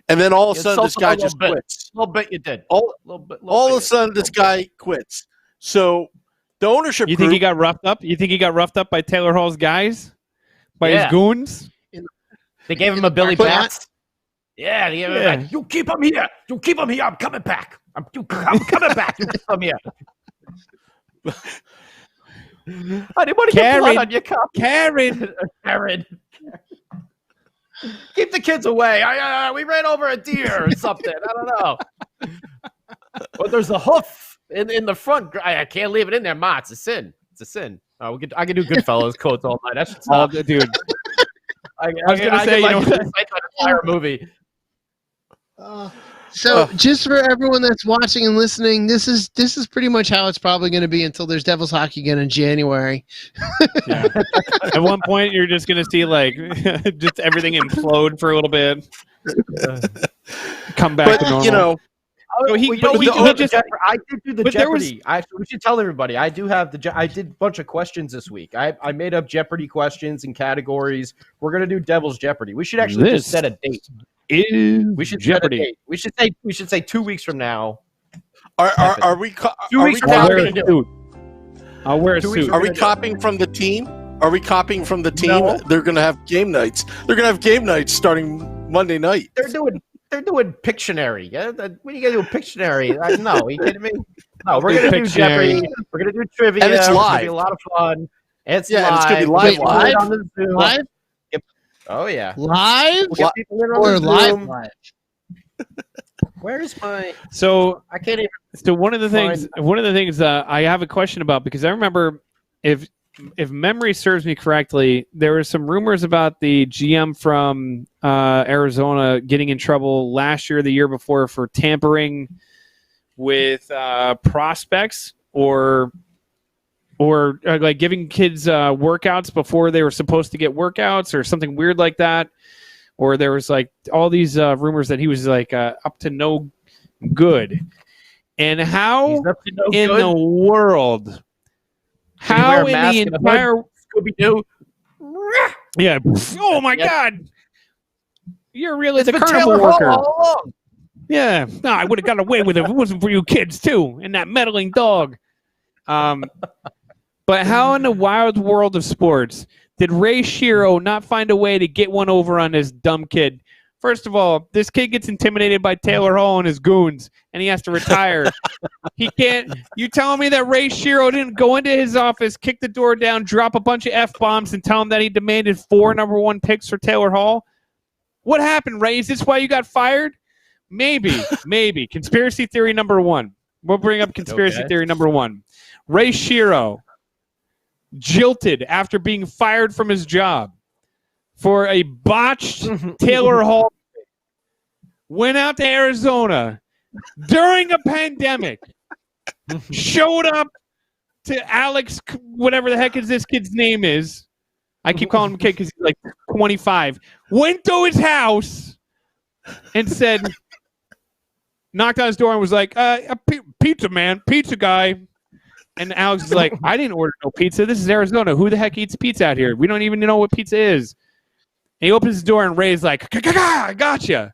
And then all of a sudden, this guy just quits. A little bit you did. All of a sudden, this guy quits. So the ownership You group, think he got roughed up? You think he got roughed up by Taylor Hall's guys? By his goons? They gave him a Billy But- Bats. Yeah, they gave him like, you keep him here. You keep him here. I'm coming back. I'm coming back. You keep him here. I didn't want to get blood on your cup. Karen. Karen. Keep the kids away. We ran over a deer or something. I don't know. But there's a hoof in the front. I can't leave it in there, Ma. It's a sin. It's a sin. I can do Goodfellas quotes all night. That should stop. Dude. I was gonna say, an entire movie. So just for everyone that's watching and listening, this is pretty much how it's probably going to be until there's Devils hockey again in January. Yeah. At one point, you're just gonna see like just everything implode for a little bit, come back to normal. you know, So he- Well, you but know, he- we he just- I did do the but there was- Jeopardy. We should tell everybody. I do have I did a bunch of questions this week. I made up Jeopardy questions and categories. We're gonna do Devil's Jeopardy. We should actually just set a date. We should Jeopardy. set a date. We should say 2 weeks from now. are we? 2 weeks from now, I'll we're wear gonna a do it. suit. I'll wear a 2 weeks suit. Are we copying from the team? Are we copying from the team? No. They're going to have game nights. They're going to have game nights starting Monday night. They're doing Pictionary. Yeah, what are you gonna do? Pictionary? No, are you kidding me? No, we're gonna do Jeopardy. We're gonna do trivia. And it's It's live. gonna be a lot of fun. It's Yeah, and live. it's gonna be We'll live. get people in on the Zoom. Live? Oh yeah. Live We'll get people in on or the live? Zoom. Live. Where's my? So I can't even. So one of the things I have a question about, because I remember if memory serves me correctly, there were some rumors about the GM from Arizona getting in trouble last year or the year before for tampering with prospects or like giving kids workouts before they were supposed to get workouts or something weird like that. Or there was like all these rumors that he was like up to no good. And how in the world? How in the entire Scooby-Doo? Yeah. Oh my God! You're really the been carnival Taylor Hall worker. all along. Yeah. No, I would have got away with it if it wasn't for you kids too, and that meddling dog. But how in the wild world of sports did Ray Shero not find a way to get one over on this dumb kid? First of all, this kid gets intimidated by Taylor Hall and his goons, and he has to retire. He can't. You telling me that Ray Shero didn't go into his office, kick the door down, drop a bunch of F-bombs, and tell him that he demanded 4 number 1 picks for Taylor Hall? What happened, Ray? Is this why you got fired? Maybe. Conspiracy theory number 1. We'll bring up conspiracy theory number 1. Ray Shero jilted after being fired from his job for a botched Taylor Hall. went out to Arizona during a pandemic, showed up to Alex, whatever the heck is this kid's name is. I keep calling him kid because he's like 25. Went to his house and said, knocked on his door and was like, pizza man, pizza guy. And Alex is like, I didn't order no pizza. This is Arizona. Who the heck eats pizza out here? We don't even know what pizza is. And he opens his door and Ray's like, I gotcha.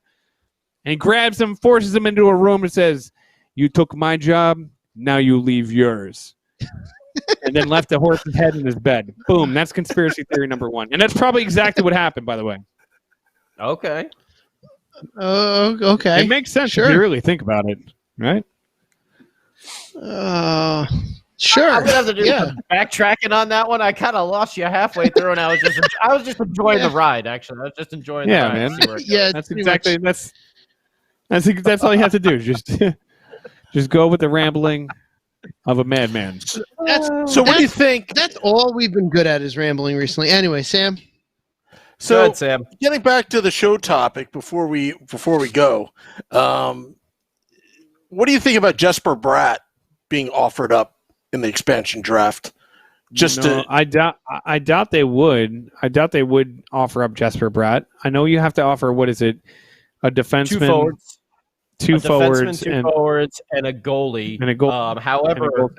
And he grabs him, forces him into a room and says, you took my job, now you leave yours. And then left the horse's head in his bed. Boom. That's conspiracy theory number one. And that's probably exactly what happened, by the way. Okay. Okay. It makes sense if you really think about it, right? Sure. I'm gonna have to do some backtracking on that one. I kind of lost you halfway through, and I was just enjoying the ride. Actually, I was just enjoying the ride. Man. Yeah, that's exactly that's all you have to do. Just go with the rambling of a madman. So what do you think? That's all we've been good at is rambling recently. Anyway, Sam. So go ahead, Sam. Getting back to the show topic before we go, what do you think about Jesper Bratt being offered up in the expansion draft? I doubt they would. I doubt they would offer up Jesper Bratt. I know you have to offer, what is it, a defenseman, two forwards, and a goalie. However,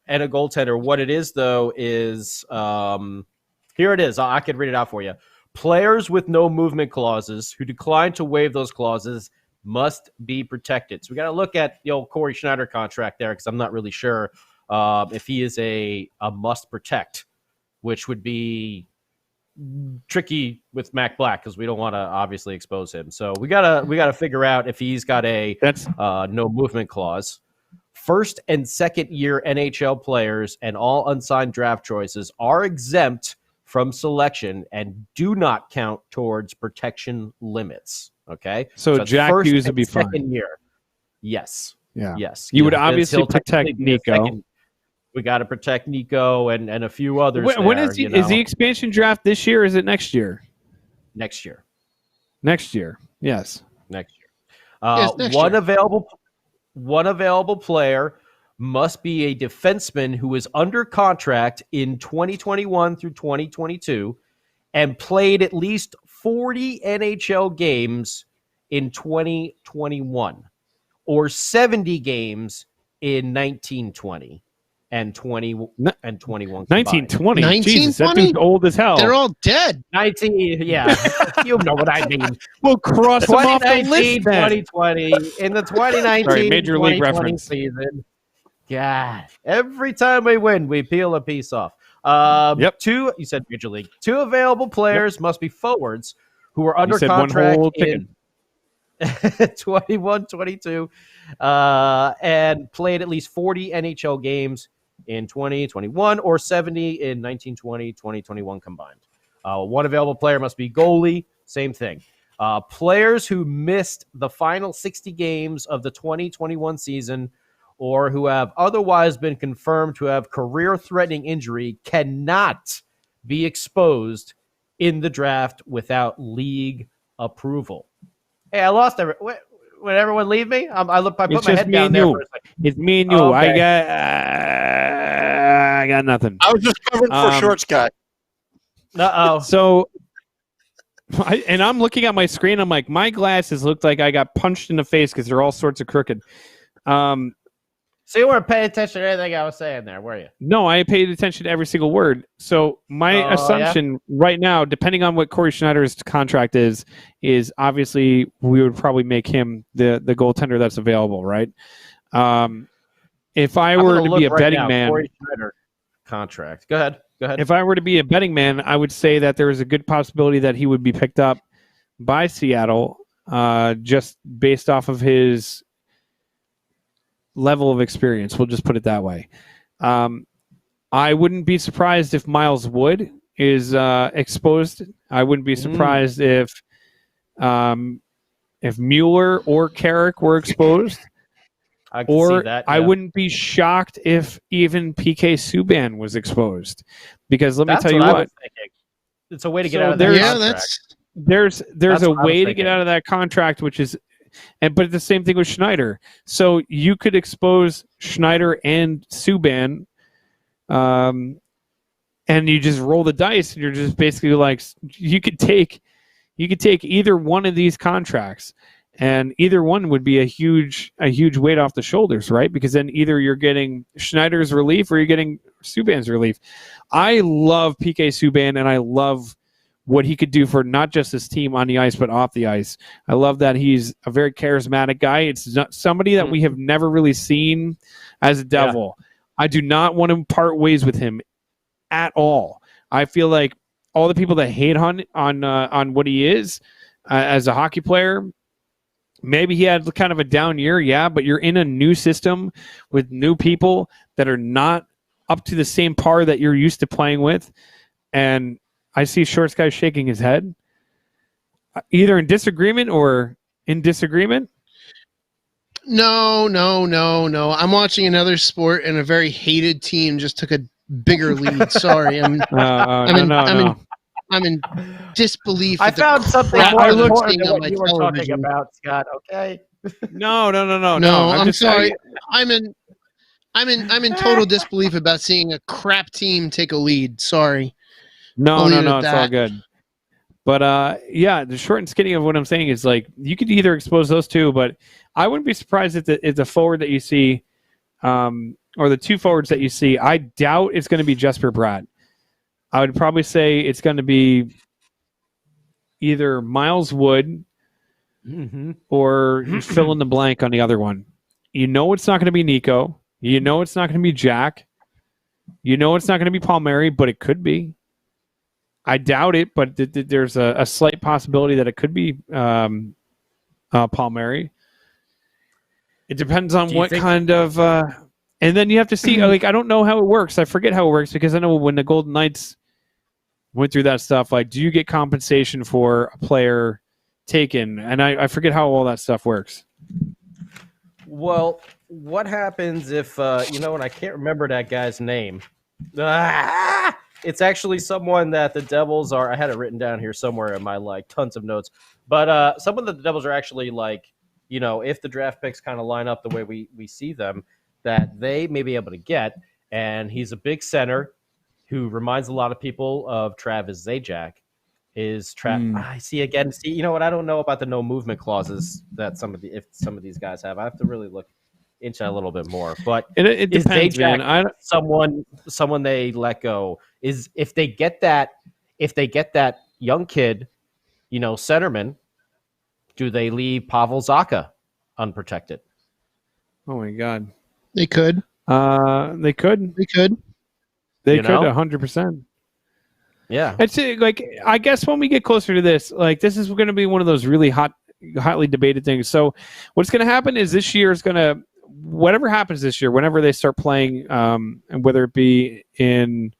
and a goaltender. What it is, though, is here it is. I could read it out for you. Players with no movement clauses who decline to waive those clauses must be protected. So we got to look at the old Corey Schneider contract there, because I'm not really sure if he is a must protect, which would be tricky with Mac Black because we don't want to obviously expose him. So we gotta figure out if he's got a no movement clause. First and second year NHL players and all unsigned draft choices are exempt from selection and do not count towards protection limits. Okay, so Jack Hughes would be fine. Year, yes, yeah, yes. You would obviously protect Nico. We got to protect Nico and a few others. When is the expansion draft this year? Or is it next year? Next year. Next year. Yes. Next year. One available player must be a defenseman who is under contract in 2021 through 2022 and played at least 40 NHL games in 2021 or 70 games in 1920. And 21 1920. Jesus, that dude's old as hell. They're all dead. 19, yeah. You know what I mean. We'll cross them off the list then. 2020. In the 2019 Major League reference season. God. Every time we win, we peel a piece off. You said Major League. Two available players must be forwards who are under contract in 21-22 and played at least 40 NHL games in 2021 or 70 in 1920, 2021 combined. One available player must be goalie. Same thing. Players who missed the final 60 games of the 2021 season or who have otherwise been confirmed to have career-threatening injury cannot be exposed in the draft without league approval. Hey, I lost everyone. Would everyone leave me? I put my head down there for a second. It's me and you. Oh, okay. I got nothing. I was just covering for Shorts Guy. So, I'm looking at my screen. I'm like, my glasses looked like I got punched in the face because they're all sorts of crooked. So you weren't paying attention to anything I was saying there, were you? No, I paid attention to every single word. So my assumption right now, depending on what Corey Schneider's contract is obviously we would probably make him the goaltender that's available, right? If I were to be a betting man, Corey Schneider contract. Go ahead. If I were to be a betting man, I would say that there is a good possibility that he would be picked up by Seattle, just based off of his level of experience. We'll just put it that way. I wouldn't be surprised if Miles Wood is exposed. I wouldn't be surprised if Mueller or Carrick were exposed. I can see that, yeah. I wouldn't be shocked if even PK Subban was exposed. Because let me tell you what. It's a way to get out of that contract. there's a way to get out of that contract, which is, but it's the same thing with Schneider. So you could expose Schneider and Subban, and you just roll the dice, and you're just basically like, you could take either one of these contracts, and either one would be a huge weight off the shoulders, right? Because then either you're getting Schneider's relief or you're getting Subban's relief. I love PK Subban, and I love what he could do for not just his team on the ice, but off the ice. I love that he's a very charismatic guy. It's not somebody that we have never really seen as a Devil. Yeah. I do not want to part ways with him at all. I feel like all the people that hate on what he is as a hockey player, maybe he had kind of a down year, yeah, but you're in a new system with new people that are not up to the same par that you're used to playing with, and I see Shorts guy shaking his head, either in disagreement or in disagreement. No. I'm watching another sport, and a very hated team just took a bigger lead. Sorry, I'm in disbelief. I found something more important than what you were talking about, Scott. Okay. No. I'm sorry. I'm in total disbelief about seeing a crap team take a lead. Sorry. No, it's all good. But yeah, the short and skinny of what I'm saying is like you could either expose those two, but I wouldn't be surprised if it's a forward that you see, or the two forwards that you see. I doubt it's going to be Jesper Bratt. I would probably say it's going to be either Miles Wood or fill in the blank on the other one. You know it's not going to be Nico. You know it's not going to be Jack. You know it's not going to be Palmieri, but it could be. I doubt it, but there's a slight possibility that it could be Palmieri. It depends on what kind of... and then you have to see, like, I don't know how it works. I forget how it works because I know when the Golden Knights went through that stuff, like, do you get compensation for a player taken? And I forget how all that stuff works. Well, what happens if, and I can't remember that guy's name. It's actually someone that the Devils are, I had it written down here somewhere in my, like, tons of notes. But someone that the Devils are actually, like, if the draft picks kind of line up the way we see them, that they may be able to get. And he's a big center who reminds a lot of people of Travis Zajac. I see again. See, you know what? I don't know about the no movement clauses that some of these guys have. I have to really look into that a little bit more. But it depends, man. Someone they let go is if they get that young kid, centerman, do they leave Pavel Zacha unprotected? Oh my God. They could. They could. 100%. Yeah. It's like, I guess when we get closer to this, like, this is going to be one of those really hotly debated things. So what's going to happen is this year is going to, whatever happens this year, whenever they start playing, and whether it be in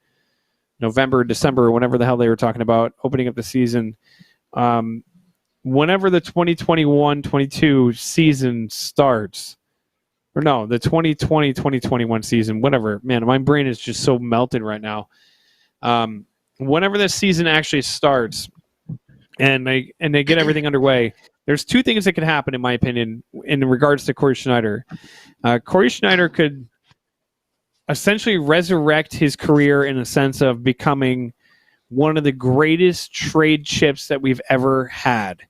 November, December, or whenever the hell they were talking about opening up the season, whenever the 2021-22 season starts, or no, the 2020-2021 season, whatever. Man, my brain is just so melted right now. Whenever this season actually starts and they get everything underway, there's two things that could happen, in my opinion, in regards to Corey Schneider. Corey Schneider could essentially resurrect his career in the sense of becoming one of the greatest trade chips that we've ever had.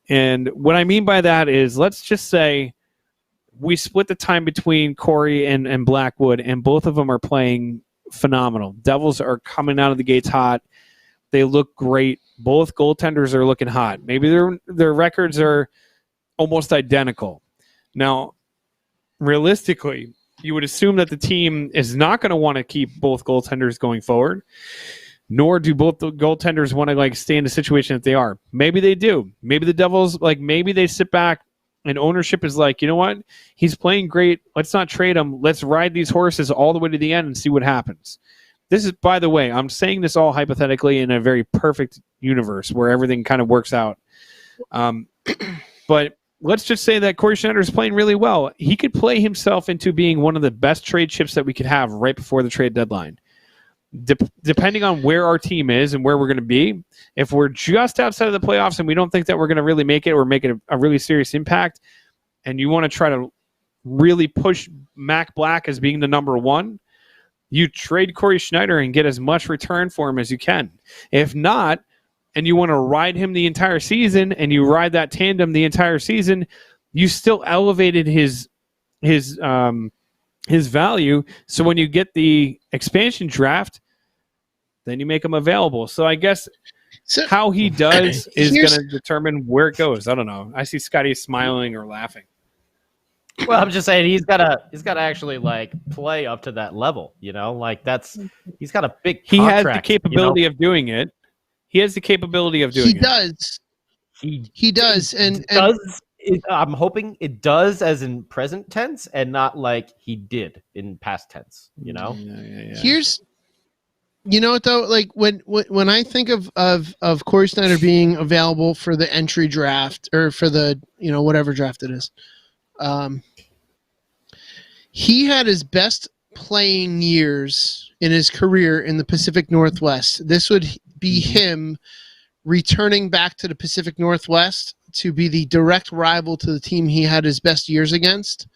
And what I mean by that is, let's just say we split the time between Corey and Blackwood, and both of them are playing phenomenal. Devils are coming out of the gates hot. They look great. Both goaltenders are looking hot. Maybe their records are almost identical. Now, realistically, you would assume that the team is not going to want to keep both goaltenders going forward, nor do both the goaltenders want to stay in the situation that they are. Maybe they do. Maybe the Devils, maybe they sit back and ownership is like, you know what? He's playing great. Let's not trade him. Let's ride these horses all the way to the end and see what happens. This is, by the way, I'm saying this all hypothetically in a very perfect universe where everything kind of works out. But let's just say that Corey Schneider is playing really well. He could play himself into being one of the best trade chips that we could have right before the trade deadline. depending on where our team is and where we're going to be, if we're just outside of the playoffs and we don't think that we're going to really make it or make it a really serious impact, and you want to try to really push Mac Black as being the number one, you trade Corey Schneider and get as much return for him as you can. If not, and you want to ride him the entire season and you ride that tandem the entire season, you still elevated his value. So when you get the expansion draft, then you make him available. So I guess how he does is going to determine where it goes. I don't know. I see Scotty smiling or laughing. Well, I'm just saying he's gotta actually like play up to that level, you know. Like he's got a big contract. He has the capability of doing it. He has the capability of doing it. He does. He does, and I'm hoping it does as in present tense and not like he did in past tense. You know. Yeah. Here's, you know what though, like when I think of Corey Snyder being available for the entry draft or for the whatever draft it is, he had his best playing years in his career in the Pacific Northwest. This would be him returning back to the Pacific Northwest to be the direct rival to the team he had his best years against.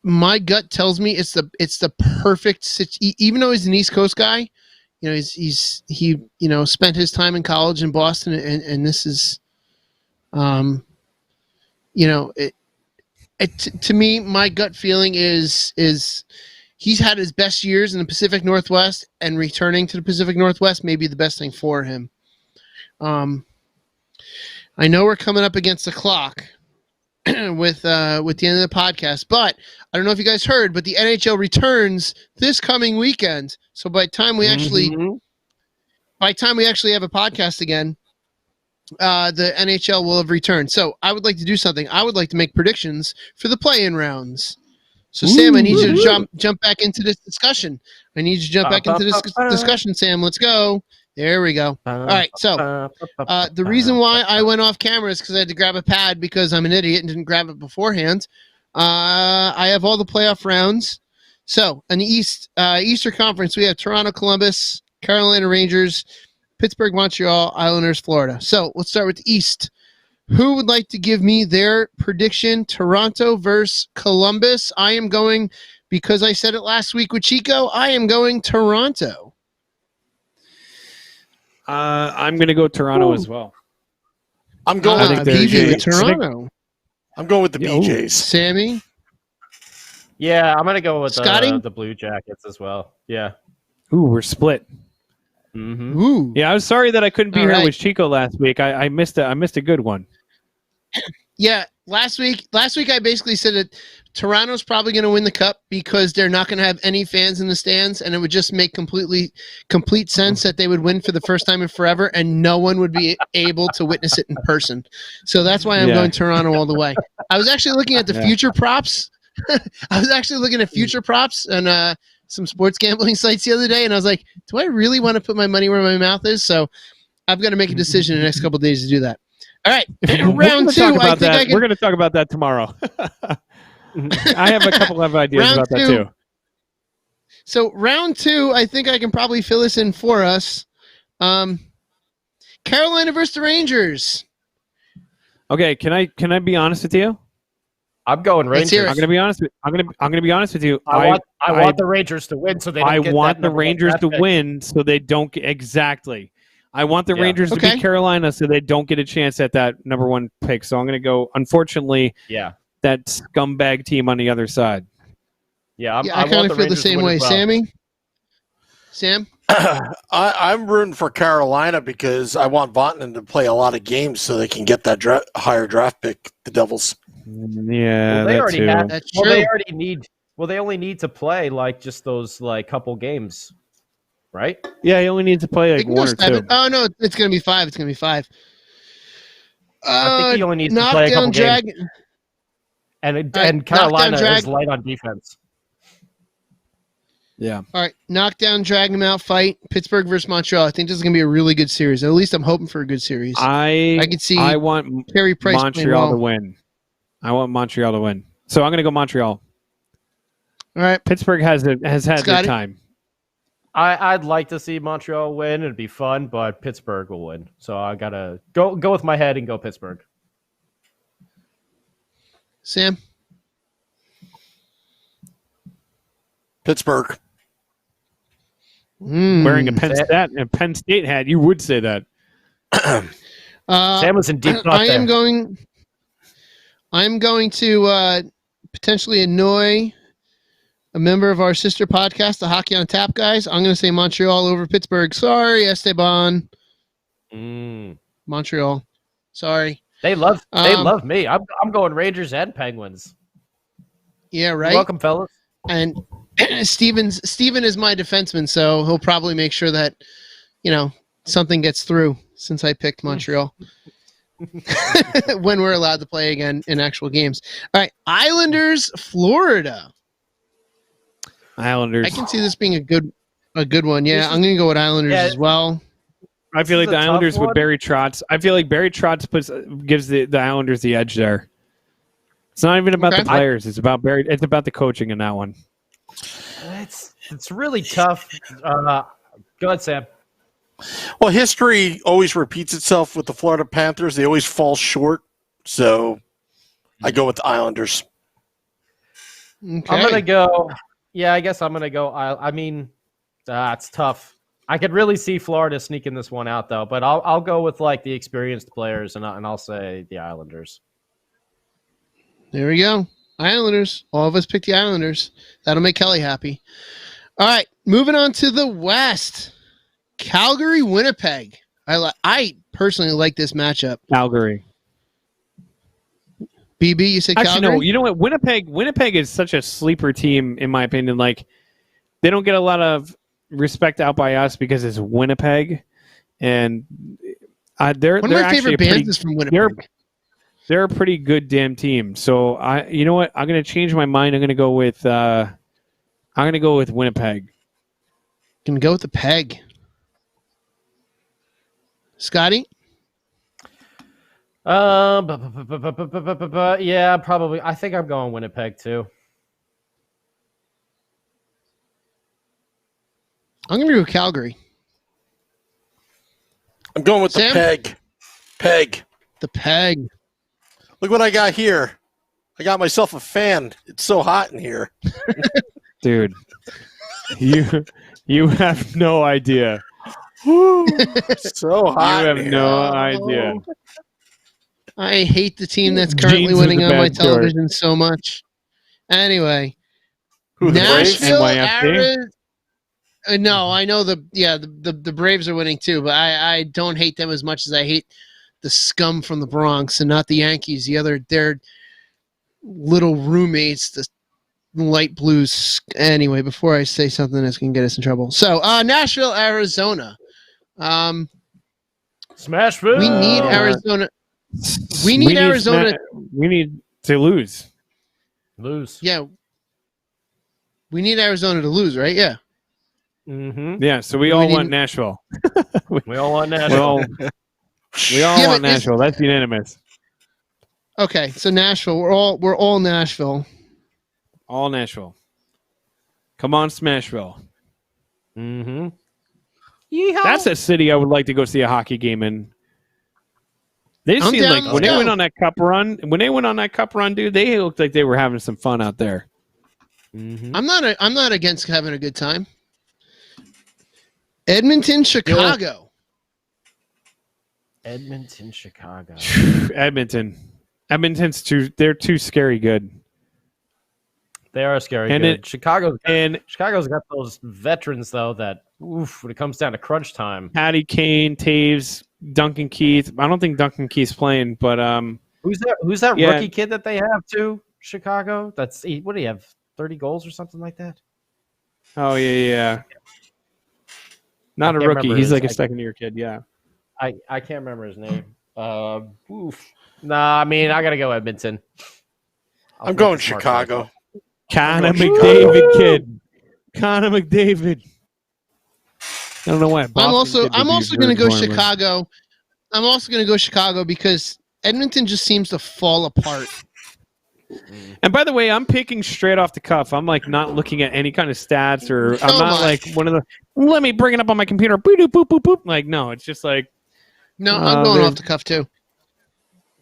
My gut tells me it's the perfect even though he's an East Coast guy, he spent his time in college in Boston, and this is to me, my gut feeling is he's had his best years in the Pacific Northwest, and returning to the Pacific Northwest may be the best thing for him. I know we're coming up against the clock with the end of the podcast, but I don't know if you guys heard, but the NHL returns this coming weekend. So by the time we actually have a podcast again, the NHL will have returned. So I would like to do something. I would like to make predictions for the play-in rounds. So Sam, I need you to jump back into this discussion. Sam. Let's go. There we go. All right. So the reason why I went off camera is because I had to grab a pad because I'm an idiot and didn't grab it beforehand. I have all the playoff rounds. So in the Eastern Conference, we have Toronto, Columbus, Carolina Rangers, Pittsburgh, Montreal, Islanders, Florida. So let's start with the East. Who would like to give me their prediction? Toronto versus Columbus. I am going, because I said it last week with Chico, I am going Toronto. I'm going to go Toronto as well. I'm going with Toronto. I'm going with the BJs. Sammy? Yeah, I'm going to go with Scotty? The Blue Jackets as well. Yeah. Ooh, we're split. Mm-hmm. Ooh. Yeah, I was sorry that I couldn't be here with Chico last week. I missed a good one. Yeah, last week I basically said that Toronto's probably going to win the cup because they're not going to have any fans in the stands, and it would just make complete sense that they would win for the first time in forever, and no one would be able to witness it in person. So that's why I'm going Toronto all the way. I was actually looking at the future props. And some sports gambling sites the other day, and I was like, do I really want to put my money where my mouth is? So I've got to make a decision in the next couple of days to do that. All right, round two. We're going to talk about that tomorrow. I have a couple of ideas about that too. So round two, I think I can probably fill this in for us. Carolina versus the Rangers. Okay, can I be honest with you? I'm going Rangers. I'm going to be honest with. I'm going to be honest with you. I want the Rangers to win, so they don't get want the Rangers to win, so they don't get exactly. I want the Rangers to beat Carolina, so they don't get a chance at that number one pick. So I'm going to go. Unfortunately, that scumbag team on the other side. Yeah, I kind of feel the same way. Well. Sammy, Sam. I'm rooting for Carolina because I want Vatanen to play a lot of games so they can get that higher draft pick. The Devils. Yeah, they already have. That's true. They already need. Well, they only need to play like just those like couple games, right? Yeah, he only needs to play like one or two. Oh no, it's gonna be 5. It's gonna be 5. I think he only needs to play a couple games. And Carolina is light on defense. Yeah. All right, knockdown, drag him out, fight. Pittsburgh versus Montreal. I think this is gonna be a really good series. At least I'm hoping for a good series. I can see. I want Carey Price Montreal to win. I want Montreal to win. So I'm going to go Montreal. All right. Pittsburgh has had their time. I'd like to see Montreal win. It'd be fun, but Pittsburgh will win. So I gotta go with my head and go Pittsburgh. Sam? Pittsburgh. Wearing a Penn State hat, you would say that. Sam was in deep thought I am going to potentially annoy a member of our sister podcast, the Hockey on Tap guys. I'm going to say Montreal over Pittsburgh. Sorry, Esteban. Montreal. Sorry. They love me. I'm going Rangers and Penguins. Yeah, right. You're welcome, fellas. And Steven is my defenseman, so he'll probably make sure that something gets through since I picked Montreal. When we're allowed to play again in actual games. All right, Islanders, Florida. Islanders. I can see this being a good one. Yeah, I'm going to go with Islanders as well. I feel like the Islanders with Barry Trotz. I feel like Barry Trotz gives the Islanders the edge there. It's not even about the players. It's about Barry. It's about the coaching in that one. It's really tough. Go ahead, Sam. Well, history always repeats itself with the Florida Panthers. They always fall short. So I go with the Islanders. Okay. I'm going to go. Yeah, I guess I'm going to go. I mean, it's tough. I could really see Florida sneaking this one out, though. But I'll go with like the experienced players, and I'll say the Islanders. There we go. Islanders. All of us picked the Islanders. That'll make Kelly happy. All right, moving on to the West. Calgary, Winnipeg. I personally like this matchup. Calgary. BB, you said Calgary? Actually, no. You know what? Winnipeg is such a sleeper team, in my opinion. Like, they don't get a lot of respect out by us because it's Winnipeg, and they're one of my actually favorite bands is from Winnipeg. They're a pretty good damn team. So you know what? I'm going to change my mind. I'm going to go with Winnipeg. Can go with the Peg. Scotty? Yeah, probably. I think I'm going Winnipeg too. I'm going to go Calgary. I'm going with Sam? the Peg. Peg. The Peg. Look what I got here. I got myself a fan. It's so hot in here. Dude, you have no idea. So hot. You have no idea. I hate the team that's currently Jeans winning is a on my bad television so much. Anyway, Who, the Braves? Nashville, NYFC? Arizona. No, I know the Braves are winning too, but I don't hate them as much as I hate the scum from the Bronx, and not the Yankees. Their little roommates, the light blues. Anyway, before I say something that's going to get us in trouble. So, Nashville, Arizona. Smashville. We need Arizona. We need Arizona. We need to lose. Yeah. We need Arizona to lose, right? Yeah. Mm-hmm. Yeah, so we all want Nashville. We all want Nashville. We all want Nashville. That's unanimous. Okay, so Nashville. We're all Nashville. All Nashville. Come on, Smashville. Mm-hmm. That's a city I would like to go see a hockey game in. They seem like when they went on that cup run. When they went on that cup run, dude, they looked like they were having some fun out there. Mm-hmm. I'm not against having a good time. Edmonton, Chicago. Edmonton, Chicago. Edmonton's they're too scary good. They are scary good. Chicago's got those veterans though that when it comes down to crunch time. Patty Kane, Taves, Duncan Keith. I don't think Duncan Keith's playing, but who's that rookie kid that they have too? Chicago. What do you have? 30 goals or something like that? Oh yeah. Not a rookie. He's like a second-year kid. Yeah. I can't remember his name. Nah, I mean I gotta go Edmonton. I'm going Chicago. Connor McDavid kid. Connor McDavid. I don't know why. I'm also going to go Chicago. I'm also going to go Chicago because Edmonton just seems to fall apart. And by the way, I'm picking straight off the cuff. I'm like not looking at any kind of stats, or I'm not like one of the. Let me bring it up on my computer. Boop, boop, boop, boop. Like no, it's just like. No, I'm going off the cuff too.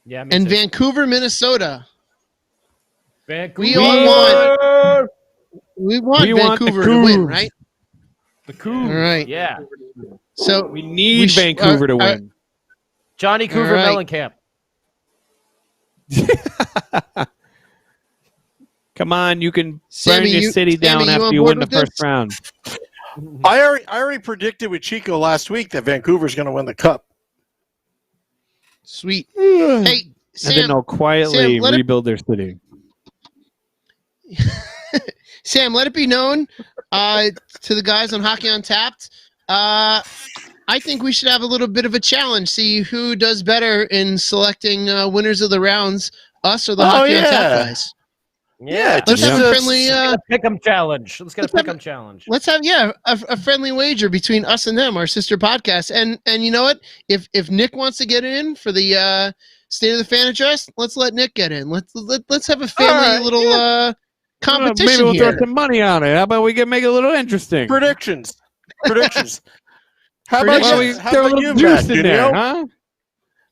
Yeah, and Vancouver, Minnesota. Vancouver. We want Vancouver to win, right? The Cougs. All right. Yeah. So we need Vancouver to win. Johnny Cougar Mellencamp. Come on, you can Sammy, burn your city down after you win the first round. I already predicted with Chico last week that Vancouver's going to win the cup. Sweet. Hey, Sam, and then they'll quietly rebuild their city. Sam, let it be known to the guys on Hockey Untapped. I think we should have a little bit of a challenge. See who does better in selecting winners of the rounds, us or the Hockey Untapped guys. Yeah, let's have a friendly pick'em challenge. Let's get a pick'em challenge. Let's have a friendly wager between us and them, our sister podcast. And you know what? If Nick wants to get in for the State of the Fan Address, let's let Nick get in. Let's have a family little competition maybe we'll here. throw some money on it. How about we can make it a little interesting? Predictions. How about you, juice Matt in there, huh?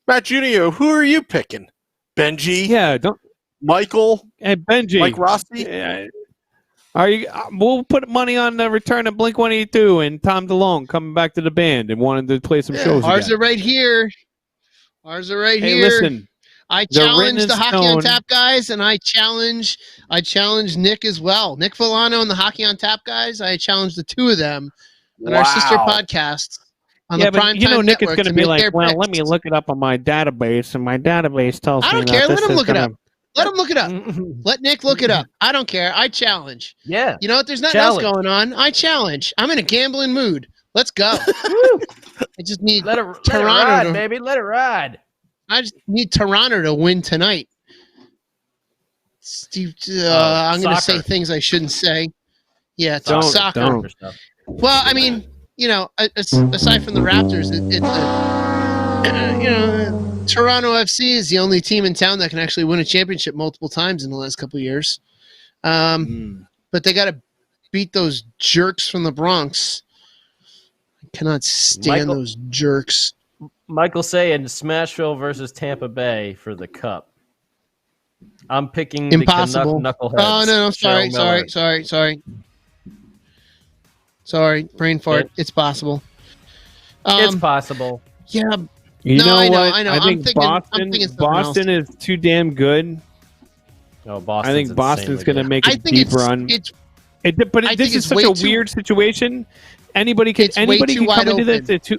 Matt Junio, who are you picking? Benji? Yeah, don't. Michael? Hey, Benji. Mike Rossi? Yeah. Are you? We'll put money on the return of Blink-182 and Tom DeLonge coming back to the band and wanting to play some shows. Ours are right here. Hey, here. Listen. I challenge the Hockey on Tap guys, and I challenge Nick as well. Nick Villano and the Hockey on Tap guys. I challenge the two of them on our sister podcast. On the but you know Nick is going to be like, well, let me look it up on my database, and my database tells me. I don't care. Let him look it up. Let him look it up. Let Nick look it up. I don't care. I challenge. Yeah. You know what? There's nothing else going on. I challenge. I'm in a gambling mood. Let's go. I just need Toronto ride, baby. Let it ride. I just need Toronto to win tonight. Steve, I'm going to say things I shouldn't say. Yeah, it's soccer. Don't. Well, I mean, you know, aside from the Raptors, Toronto FC is the only team in town that can actually win a championship multiple times in the last couple of years. But they got to beat those jerks from the Bronx. I cannot stand those jerks. Michael saying Smashville versus Tampa Bay for the Cup. I'm picking Impossible. the Knuckleheads. Oh, no, sorry. Brain fart. It's possible. It's possible. Yeah. You know I what? I know. I think Boston is too damn good. No, Boston. I think Boston's going to make a deep run. But this is such a weird situation. Anybody can come into this.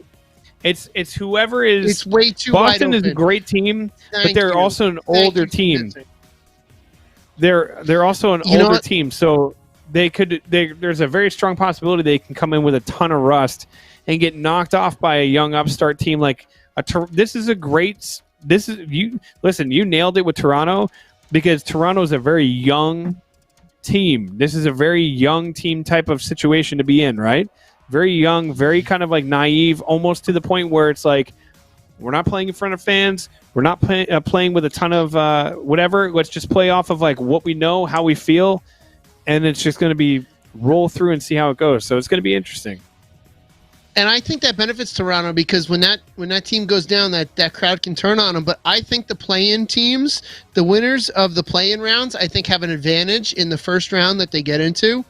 It's whoever is. It's way too Boston wide is a great team, but they're also an older team. They're also an older team, so there's a very strong possibility they can come in with a ton of rust and get knocked off by a young upstart team like you nailed it with Toronto, because Toronto is a very young team. This is a very young team type of situation to be in, right? Very young, very kind of like naive, almost to the point where it's like, we're not playing in front of fans. We're not playing with a ton of whatever. Let's just play off of like what we know, how we feel, and it's just going to be roll through and see how it goes. So it's going to be interesting. And I think that benefits Toronto, because when that team goes down, that crowd can turn on them. But I think the play-in teams, the winners of the play-in rounds, I think have an advantage in the first round that they get into,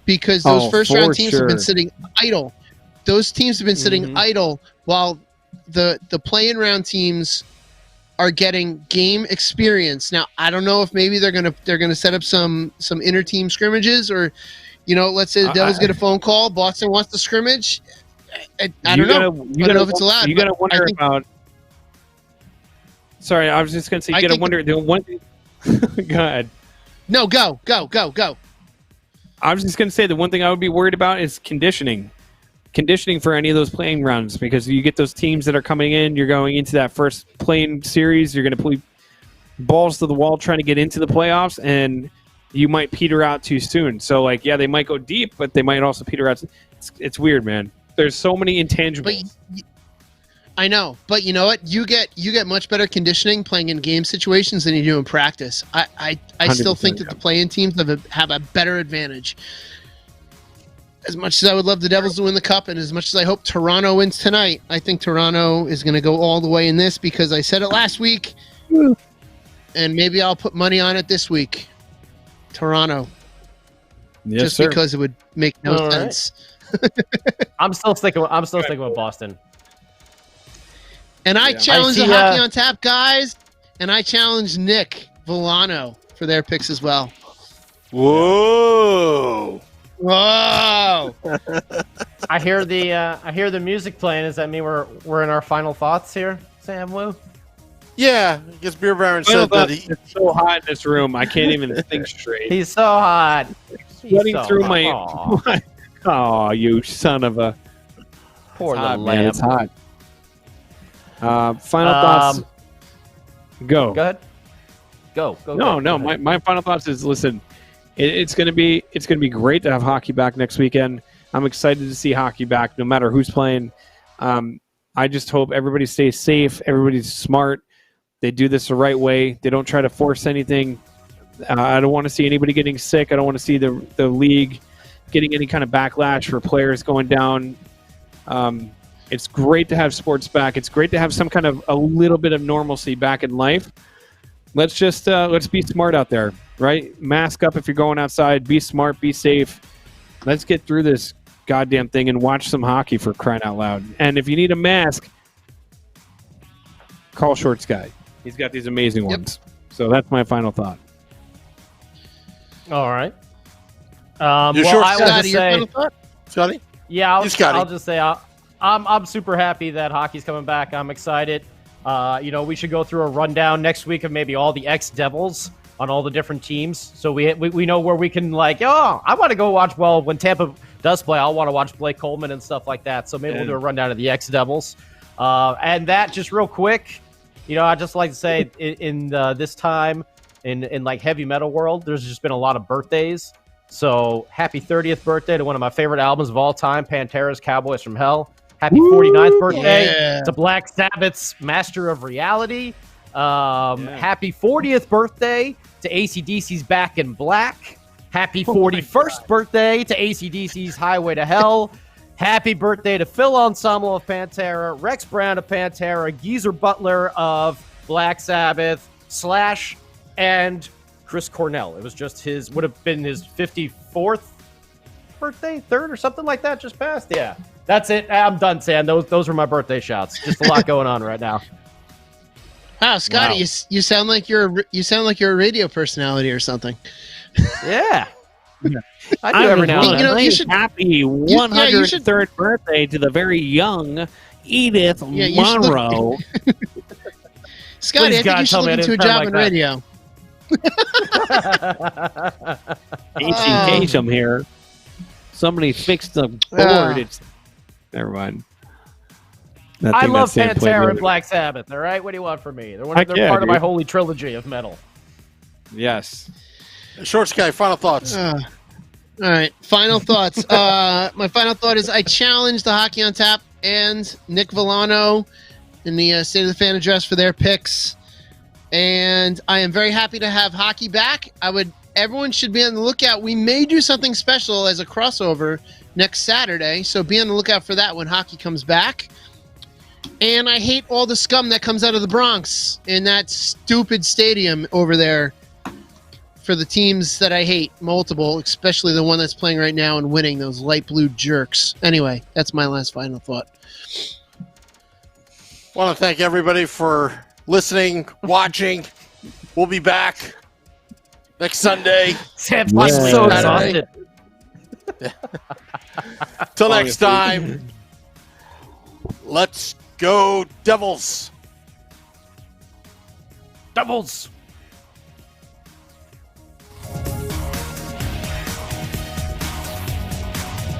because those first-round teams have been sitting idle. Those teams have been sitting idle while the play-in round teams are getting game experience. Now, I don't know if maybe they're gonna set up some inter-team scrimmages, or let's say the Devils get a phone call, Boston wants to scrimmage. I don't know. I don't know if it's allowed. You got to wonder about. Sorry, I was just going to say you got to wonder. The one. Go ahead. No, go. I was just going to say the one thing I would be worried about is conditioning for any of those playing rounds, because you get those teams that are coming in. You're going into that first playing series. You're going to play balls to the wall trying to get into the playoffs, and you might peter out too soon. So, they might go deep, but they might also peter out. It's weird, man. There's so many intangibles. I know, but you know what? You get much better conditioning playing in game situations than you do in practice. I still think that the play-in teams have a better advantage. As much as I would love the Devils to win the Cup, and as much as I hope Toronto wins tonight, I think Toronto is going to go all the way in this because I said it last week, and maybe I'll put money on it this week. Toronto. Yes, just sir. because it would make no sense. I'm still sticking with Boston. And I challenge the Hockey on Tap guys, and I challenge Nick Villano for their picks as well. Whoa! Whoa! I hear the music playing. Does that mean we're in our final thoughts here, Sam Wu? Yeah, I guess Beer Baron said that it's so hot in this room. I can't even think straight. He's so hot. Sweating through my. Oh, you son of a! Poor little lamb. Man, it's hot. Final thoughts. Go. Go ahead. Go. No. My final thoughts is listen. It's gonna be great to have hockey back next weekend. I'm excited to see hockey back, no matter who's playing. I just hope everybody stays safe. Everybody's smart. They do this the right way. They don't try to force anything. I don't want to see anybody getting sick. I don't want to see the league getting any kind of backlash for players going down. It's great to have sports back. It's great to have some kind of a little bit of normalcy back in life. Let's just let's be smart out there, right? Mask up if you're going outside. Be smart. Be safe. Let's get through this goddamn thing and watch some hockey for crying out loud. And if you need a mask, call Shorts Guy. He's got these amazing ones. So that's my final thought. All right. Well, I would just say, Scotty? Yeah, I'll just say I'm super happy that hockey's coming back. I'm excited. We should go through a rundown next week of maybe all the ex-Devils on all the different teams. So we know where we can I want to go watch. Well, when Tampa does play, I'll want to watch Blake Coleman and stuff like that. So maybe we'll do a rundown of the ex-Devils. And that just real quick, I'd just like to say in this time in like heavy metal world, there's just been a lot of birthdays. So happy 30th birthday to one of my favorite albums of all time, Pantera's Cowboys from Hell. Happy 49th birthday to Black Sabbath's Master of Reality. Happy 40th birthday to AC/DC's Back in Black. Happy 41st birthday to AC/DC's Highway to Hell. Happy birthday to Phil Anselmo of Pantera, Rex Brown of Pantera, Geezer Butler of Black Sabbath, Slash, and Chris Cornell. It was just would have been his 54th birthday, third or something like that, just passed. Yeah, that's it. I'm done, Sam. Those were my birthday shouts. Just a lot going on right now. Wow, Scotty, wow. You sound like you're a radio personality or something. Yeah. I do every now and then. You should, happy 103rd birthday to the very young Edith Monroe. Scotty, I think you should look into a job in radio. Case I'm here. Somebody fixed the board. It's never mind. I love Pantera and Black Sabbath. All right, what do you want from me? They're part of my holy trilogy of metal. Yes. Shorts Guy, final thoughts. All right, final thoughts. My final thought is I challenge the Hockey on Tap and Nick Villano in the State of the Fan address for their picks. And I am very happy to have hockey back. Everyone should be on the lookout. We may do something special as a crossover next Saturday, so be on the lookout for that when hockey comes back. And I hate all the scum that comes out of the Bronx in that stupid stadium over there for the teams that I hate, multiple, especially the one that's playing right now and winning, those light blue jerks. Anyway, that's my last final thought. Want to thank everybody for listening, watching. We'll be back next Sunday. Sam's so exhausted. Till next time, let's go Devils. Devils.